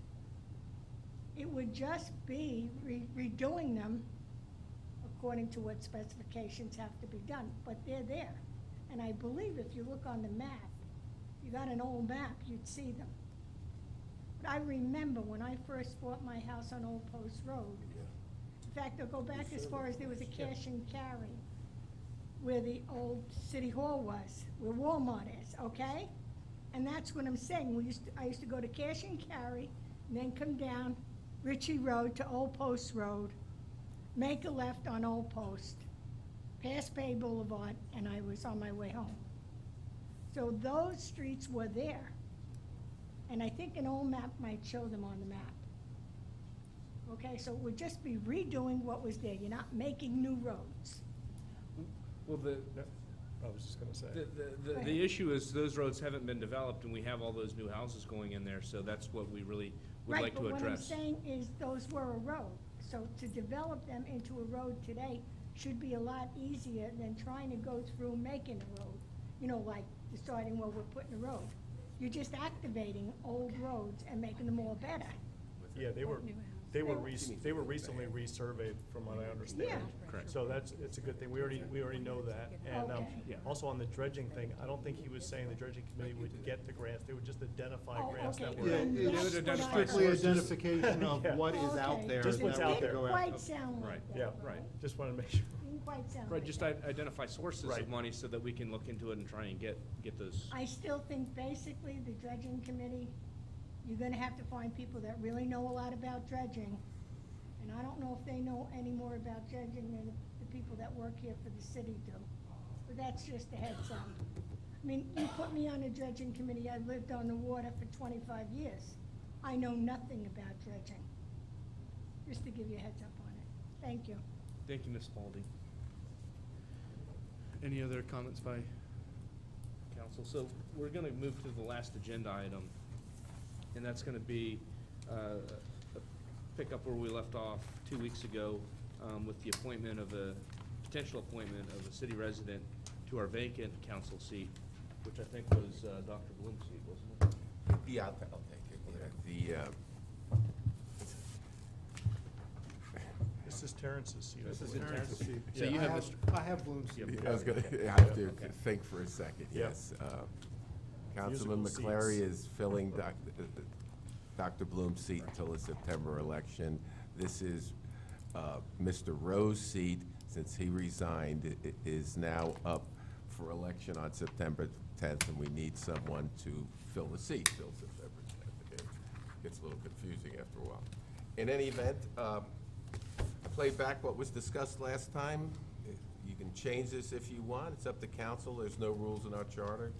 Speaker 2: It would just be redoing them according to what specifications have to be done, but they're there. And I believe if you look on the map, you got an old map, you'd see them. But I remember when I first bought my house on Old Post Road. In fact, I'll go back as far as there was a cash and carry where the old city hall was, where Walmart is, okay? And that's what I'm saying. I used to go to cash and carry, and then come down Ritchie Road to Old Post Road, make a left on Old Post, past Bay Boulevard, and I was on my way home. So those streets were there. And I think an old map might show them on the map. Okay, so it would just be redoing what was there. You're not making new roads.
Speaker 1: Well,
Speaker 3: I was just gonna say.
Speaker 1: the issue is those roads haven't been developed, and we have all those new houses going in there, so that's what we really would like to
Speaker 2: Right, but what I'm
Speaker 1: address.
Speaker 2: saying is those were a road. So to develop them into a road today should be a lot easier than trying to go through making a road. You know, like deciding where we're putting a road. You're just activating old roads and making them all better.
Speaker 3: Yeah, they were recently resurveyed, from what I understand.
Speaker 2: Yeah.
Speaker 1: Correct.
Speaker 3: So it's a good thing. We already know that. And
Speaker 2: Okay.
Speaker 1: Yeah.
Speaker 3: also on the dredging thing, I don't think he was saying the dredging committee would get the grants. They would just identify
Speaker 2: Oh,
Speaker 3: grants that
Speaker 2: okay.
Speaker 3: were.
Speaker 12: Yeah,
Speaker 2: Then
Speaker 12: it's
Speaker 2: that's what I
Speaker 12: strictly
Speaker 2: heard.
Speaker 12: identification of
Speaker 3: Yeah.
Speaker 12: what is out
Speaker 2: Okay.
Speaker 12: there.
Speaker 3: Just
Speaker 12: that
Speaker 3: what's
Speaker 12: we
Speaker 3: out
Speaker 12: can
Speaker 3: there.
Speaker 12: go
Speaker 2: Didn't
Speaker 12: after.
Speaker 2: quite sound like
Speaker 1: Right.
Speaker 2: that.
Speaker 3: Yeah,
Speaker 1: Right.
Speaker 3: just wanted to make sure.
Speaker 2: Didn't quite sound
Speaker 1: Right,
Speaker 2: like
Speaker 1: just
Speaker 2: that.
Speaker 1: identify sources of
Speaker 3: Right.
Speaker 1: money so that we can look into it and try and get those.
Speaker 2: I still think basically the dredging committee, you're gonna have to find people that really know a lot about dredging. And I don't know if they know any more about dredging than the people that work here for the city do. But that's just a heads up. I mean, you put me on a dredging committee, I've lived on the water for 25 years. I know nothing about dredging. Just to give you a heads up on it. Thank you.
Speaker 1: Thank you, Ms. Spalding. Any other comments by council? So we're gonna move to the last agenda item, and that's gonna be pick up where we left off 2 weeks ago with the appointment of potential appointment of a city resident to our vacant council seat, which I think was Dr. Bloom's seat, wasn't it?
Speaker 9: Yeah, I'll take it.
Speaker 3: This is Terrence's seat. I
Speaker 12: This is
Speaker 3: believe.
Speaker 12: Terrence's seat.
Speaker 1: So you have Mr.
Speaker 12: I have Bloom's seat.
Speaker 1: Yep.
Speaker 9: I was gonna,
Speaker 1: Okay.
Speaker 9: I have to
Speaker 1: Okay.
Speaker 9: think for a second,
Speaker 3: Yep.
Speaker 9: yes. Councilman
Speaker 3: Musical
Speaker 9: McClary
Speaker 3: seats.
Speaker 9: is filling Dr. Bloom's seat until the September election. This is Mr. Rowe's seat, since he resigned, is now up for election on September 10th, and we need someone to fill the seat till September 10th. It gets a little confusing after a while. In any event, play back what was discussed last time. You can change this if you want. It's up to council. There's no rules in our charter.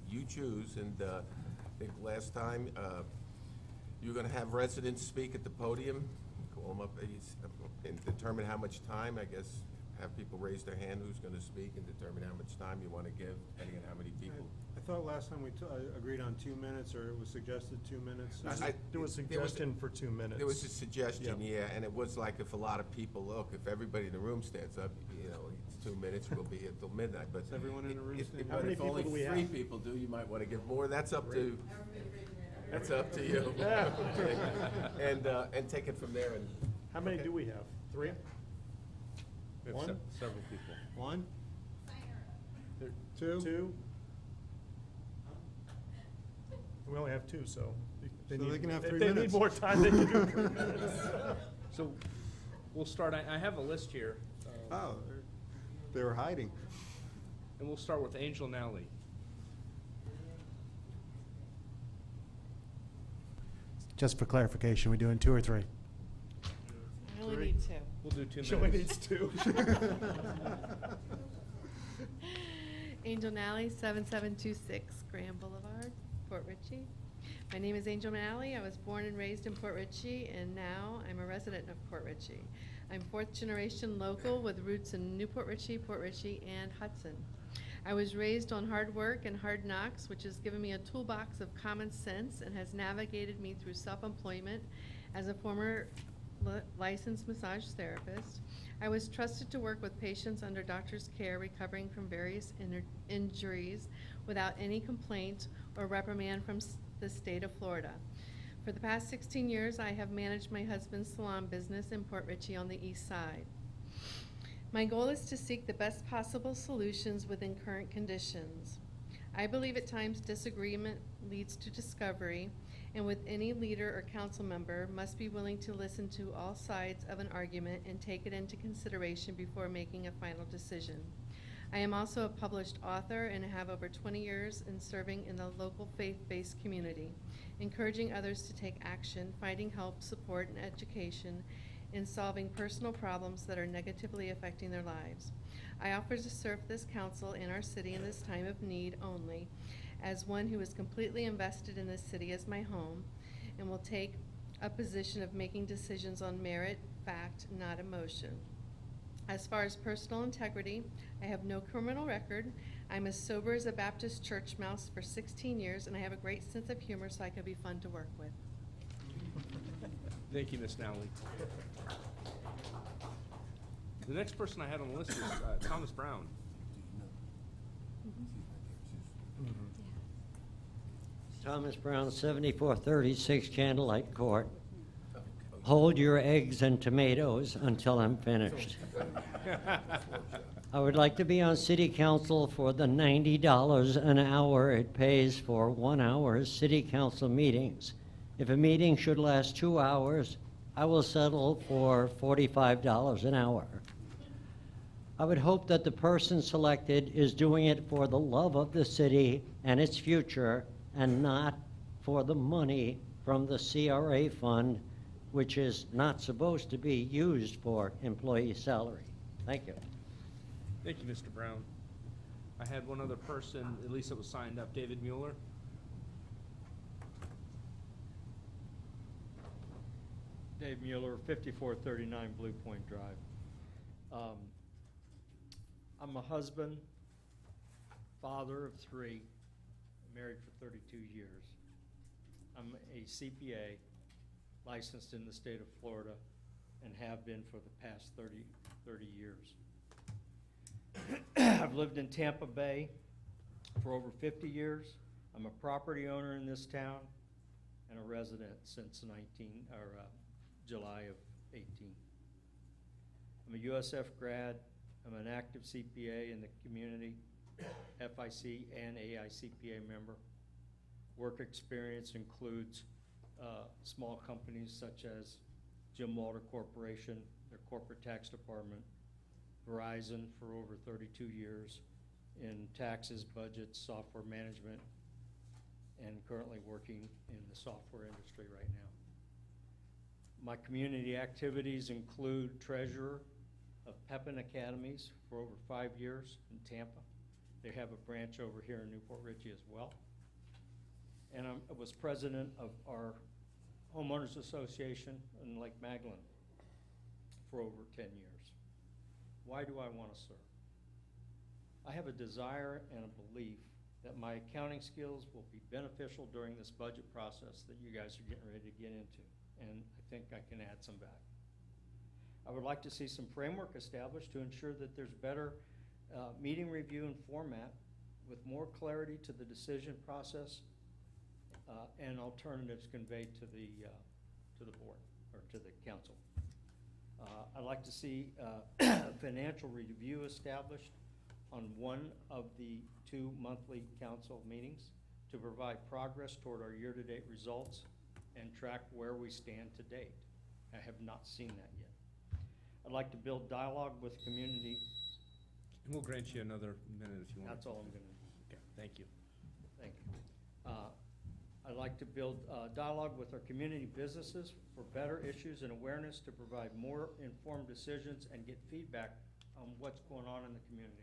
Speaker 9: You choose, and I think last time, you're gonna have residents speak at the podium, call them up, and determine how much time, I guess, have people raise their hand who's gonna speak, and determine how much time you wanna give, depending on how many people.
Speaker 12: I thought last time we agreed on 2 minutes, or it was suggested 2 minutes.
Speaker 3: There was suggestion for 2 minutes.
Speaker 9: There was a suggestion,
Speaker 3: Yep.
Speaker 9: yeah, and it was like if a lot of people, look, if everybody in the room stands up, it's 2 minutes, we'll be here till midnight, but.
Speaker 12: Is everyone in the room standing?
Speaker 3: How many
Speaker 9: If
Speaker 3: people
Speaker 9: only
Speaker 3: do we
Speaker 9: 3
Speaker 3: have?
Speaker 9: people do, you might wanna give more, that's up to, that's up to you. And take it from there, and
Speaker 3: How many do we have? 3?
Speaker 1: We have
Speaker 12: One?
Speaker 1: several people.
Speaker 12: 1,
Speaker 1: There-
Speaker 12: 2?
Speaker 3: 2? We only have 2, so.
Speaker 12: So they can have
Speaker 3: if
Speaker 12: 3
Speaker 3: they need
Speaker 12: minutes.
Speaker 3: more time, they can do 3 minutes.
Speaker 1: So we'll start, I have a list here.
Speaker 12: Oh, they were hiding.
Speaker 1: And we'll start with Angel Nally.
Speaker 4: Just for clarification, we doing 2 or 3?
Speaker 14: I only need 2.
Speaker 1: We'll do 2 minutes.
Speaker 3: She only needs 2.
Speaker 14: Angel Nally, 7726 Grand Boulevard, Port Ritchie. My name is Angel Nally. I was born and raised in Port Ritchie, and now I'm a resident of Port Ritchie. I'm 4th generation local with roots in Newport Ritchie, Port Ritchie, and Hudson. I was raised on hard work and hard knocks, which has given me a toolbox of common sense and has navigated me through self-employment as a former licensed massage therapist. I was trusted to work with patients under doctor's care recovering from various injuries without any complaint or reprimand from the state of Florida. For the past 16 years, I have managed my husband's salon business in Port Ritchie on the east side. My goal is to seek the best possible solutions within current conditions. I believe at times disagreement leads to discovery, and with any leader or council member must be willing to listen to all sides of an argument and take it into consideration before making a final decision. I am also a published author and have over 20 years in serving in the local faith-based community, encouraging others to take action, finding help, support, and education in solving personal problems that are negatively affecting their lives. I offer to serve this council in our city in this time of need only, as one who is completely invested in this city as my home, and will take a position of making decisions on merit, fact, not emotion. As far as personal integrity, I have no criminal record. I'm as sober as a Baptist church mouse for 16 years, and I have a great sense of humor, so I can be fun to work with.
Speaker 1: Thank you, Ms. Nally. The next person I had on the list is Thomas Brown.
Speaker 6: Thomas Brown, 7436 Candlelight Court. Hold your eggs and tomatoes until I'm finished. I would like to be on city council for the $90 an hour it pays for 1 hour's city council meetings. If a meeting should last 2 hours, I will settle for $45 an hour. I would hope that the person selected is doing it for the love of the city and its future, and not for the money from the CRA fund, which is not supposed to be used for employee salary. Thank you.
Speaker 1: Thank you, Mr. Brown. I had one other person, at least that was signed up, David Mueller.
Speaker 5: Dave Mueller, 5439 Blue Point Drive. I'm a husband, father of 3, married for 32 years. I'm a CPA, licensed in the state of Florida, and have been for the past 30 years. I've lived in Tampa Bay for over 50 years. I'm a property owner in this town and a resident since July of 18. I'm a USF grad. I'm an active CPA in the community, FIC and AICPA member. Work experience includes small companies such as Jim Walter Corporation, their corporate tax department, Verizon for over 32 years in taxes, budgets, software management, and currently working in the software industry right now. My community activities include treasurer of Pepin Academies for over 5 years in Tampa. They have a branch over here in Newport Ritchie as well. And I was president of our homeowners association in Lake Magdalene for over 10 years. Why do I want to serve? I have a desire and a belief that my accounting skills will be beneficial during this budget process that you guys are getting ready to get into, and I think I can add some value. I would like to see some framework established to ensure that there's better meeting review and format with more clarity to the decision process and alternatives conveyed to the board or to the council. I'd like to see a financial review established on one of the 2 monthly council meetings to provide progress toward our year-to-date results and track where we stand to date. I have not seen that yet. I'd like to build dialogue with community.
Speaker 1: And we'll grant you another minute if you want.
Speaker 5: That's all I'm gonna do.
Speaker 1: Okay, thank you.
Speaker 5: Thank you. I'd like to build dialogue with our community businesses for better issues and awareness to provide more informed decisions and get feedback on what's going on in the community.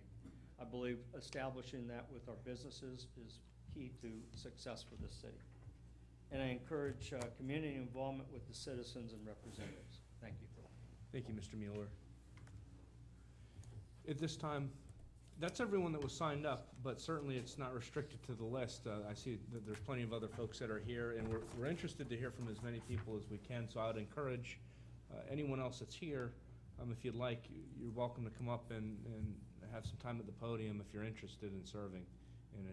Speaker 5: I believe establishing that with our businesses is key to success for this city. And I encourage community involvement with the citizens and representatives. Thank you.
Speaker 1: Thank you, Mr. Mueller. At this time, that's everyone that was signed up, but certainly it's not restricted to the list. I see that there's plenty of other folks that are here, and we're interested to hear from as many people as we can, so I would encourage anyone else that's here, if you'd like, you're welcome to come up and have some time at the podium if you're interested in serving in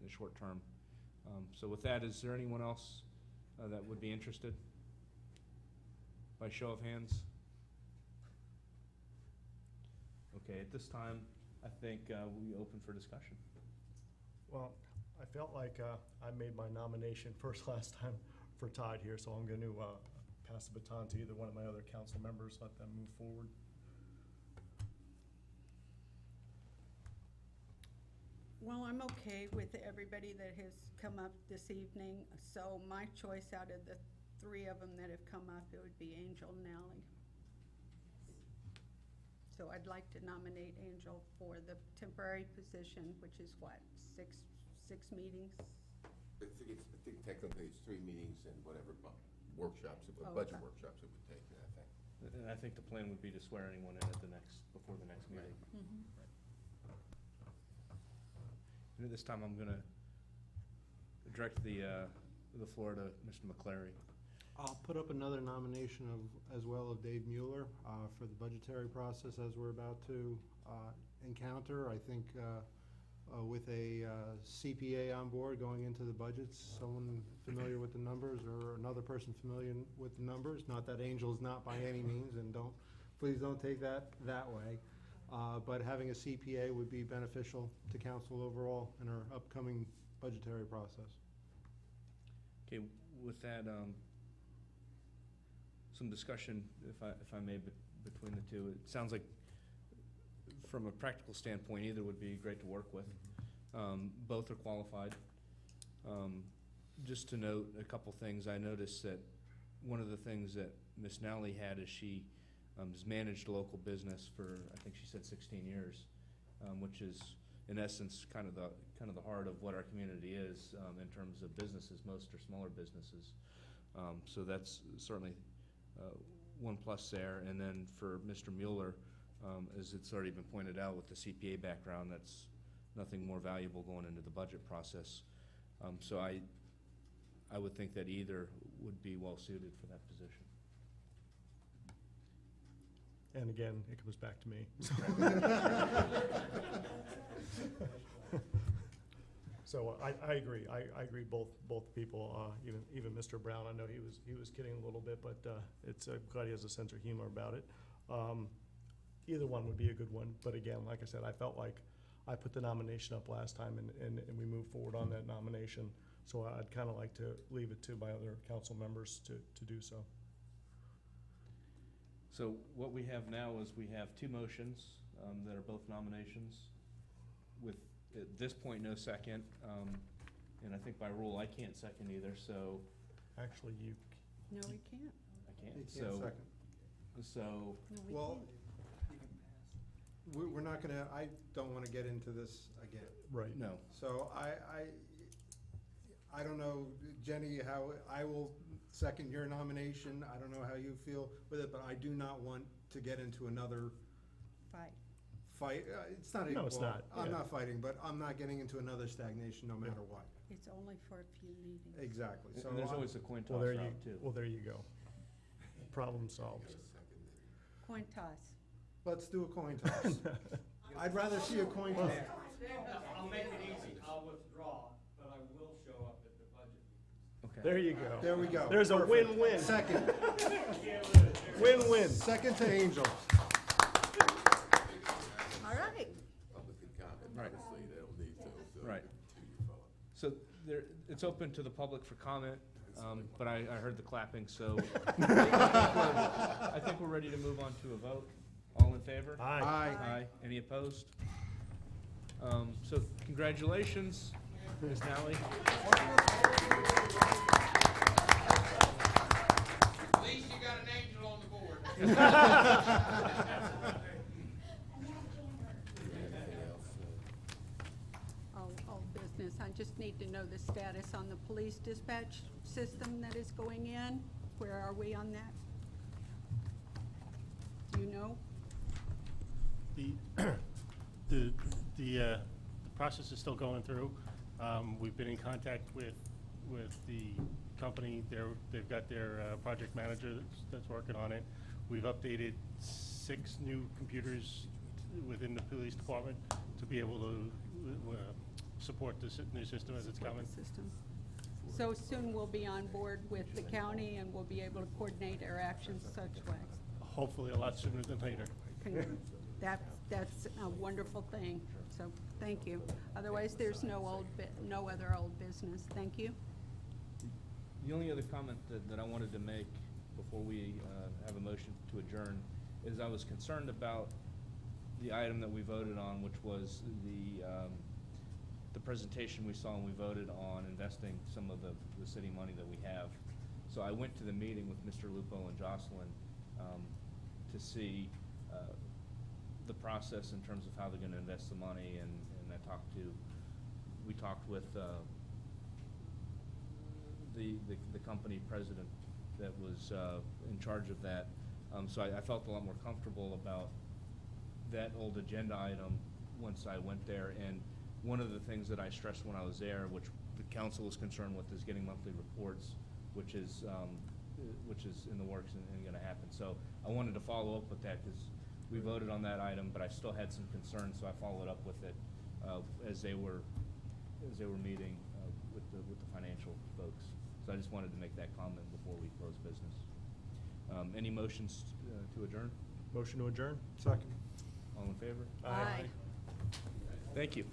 Speaker 1: a short term. So with that, is there anyone else that would be interested? By show of hands? Okay, at this time, I think we open for discussion.
Speaker 3: Well, I felt like I made my nomination first last time for Todd here, so I'm going to pass the baton to either one of my other council members, let them move forward.
Speaker 8: Well, I'm okay with everybody that has come up this evening, so my choice out of the 3 of them that have come up, it would be Angel Nally. So I'd like to nominate Angel for the temporary position, which is what, six meetings?
Speaker 9: I think technically it's 3 meetings and whatever workshops,
Speaker 8: Oh,
Speaker 9: budget
Speaker 8: okay.
Speaker 9: workshops it would take, I think.
Speaker 1: And I think the plan would be to swear anyone in at before the next meeting.
Speaker 8: Mhm.
Speaker 1: And at this time, I'm gonna direct the floor to Mr. McClary.
Speaker 12: I'll put up another nomination as well of Dave Mueller for the budgetary process as we're about to encounter. I think with a CPA on board going into the budgets, someone familiar with the numbers or another person familiar with the numbers, not that Angel's not by any means, and please don't take that way. But having a CPA would be beneficial to council overall in our upcoming budgetary process.
Speaker 1: Okay, with that, some discussion, if I may, between the two. It sounds like, from a practical standpoint, either would be great to work with. Both are qualified. Just to note a couple things, I noticed that one of the things that Ms. Nally had is she has managed local business for, I think she said 16 years, which is in essence kind of the heart of what our community is in terms of businesses. Most are smaller businesses, so that's certainly one plus there. And then for Mr. Mueller, as it's already been pointed out with the CPA background, that's nothing more valuable going into the budget process. So I would think that either would be well-suited for that position.
Speaker 3: And again, it comes back to me. So I agree. I agree, both people, even Mr. Brown. I know he was kidding a little bit, but it's, I'm glad he has a sense of humor about it. Either one would be a good one, but again, like I said, I felt like I put the nomination up last time and we moved forward on that nomination. So I'd kind of like to leave it to my other council members to do so.
Speaker 1: So what we have now is we have two motions that are both nominations with, at this point, no second. And I think by rule, I can't second either, so
Speaker 3: Actually, you,
Speaker 8: No, we can't.
Speaker 1: I can't.
Speaker 12: You can't
Speaker 1: So,
Speaker 12: second.
Speaker 1: so,
Speaker 8: No, we
Speaker 12: Well,
Speaker 8: can't.
Speaker 12: we're not gonna, I don't wanna get into this again.
Speaker 3: right.
Speaker 1: no.
Speaker 12: So I don't know, Jenny, how, I will second your nomination. I don't know how you feel with it, but I do not want to get into another
Speaker 8: Fight.
Speaker 12: fight. It's not.
Speaker 3: No, it's
Speaker 12: well,
Speaker 3: not,
Speaker 12: I'm
Speaker 3: yeah.
Speaker 12: not fighting, but I'm not getting into another stagnation no matter what.
Speaker 8: It's only for a few meetings.
Speaker 12: Exactly. So
Speaker 1: And there's
Speaker 12: I-
Speaker 1: always a coin
Speaker 3: Well,
Speaker 1: toss
Speaker 3: there you,
Speaker 1: route too.
Speaker 3: well, there you go. Problem solved.
Speaker 8: Coin toss.
Speaker 12: Let's do a coin toss. I'd rather see a coin toss.
Speaker 5: I'll make it easy, I'll withdraw, but I will show up at the budget.
Speaker 1: Okay.
Speaker 3: There you go.
Speaker 12: There we go.
Speaker 3: There's a
Speaker 12: Perfect.
Speaker 3: win-win.
Speaker 12: Second.
Speaker 3: Win-win.
Speaker 12: Second to Angel.
Speaker 8: All right.
Speaker 9: Public can comment,
Speaker 1: Right.
Speaker 9: honestly, they don't need to, so.
Speaker 1: Right.
Speaker 9: To you, fella.
Speaker 1: So there, it's open to the public for comment, but I heard the clapping, so I think we're ready to move on to a vote. All in favor?
Speaker 3: Aye.
Speaker 12: Aye.
Speaker 1: Any opposed? So congratulations, Ms. Nally.
Speaker 7: At least you got an angel on the board.
Speaker 8: All business. I just need to know the status on the police dispatch system that is going in. Where are we on that? Do you know?
Speaker 15: The process is still going through. We've been in contact with the company. They've got their project manager that's working on it. We've updated 6 new computers within the police department to be able to support this new system as it's coming.
Speaker 8: System. So soon we'll be on board with the county and we'll be able to coordinate our actions such way.
Speaker 15: Hopefully a lot sooner than later.
Speaker 8: That's a wonderful thing, so thank you. Otherwise, there's no other old business. Thank you.
Speaker 1: The only other comment that I wanted to make before we have a motion to adjourn is I was concerned about the item that we voted on, which was the presentation we saw and we voted on investing some of the city money that we have. So I went to the meeting with Mr. Lupo and Jocelyn to see the process in terms of how they're gonna invest the money, and we talked with the company president that was in charge of that. So I felt a lot more comfortable about that old agenda item once I went there. And one of the things that I stressed when I was there, which the council was concerned with, is getting monthly reports, which is in the works and gonna happen. So I wanted to follow up with that, because we voted on that item, but I still had some concerns, so I followed up with it as they were meeting with the financial folks. So I just wanted to make that comment before we close business. Any motions to adjourn?
Speaker 3: Motion to adjourn?
Speaker 12: Second.
Speaker 1: All in favor?
Speaker 8: Aye.
Speaker 1: Thank you.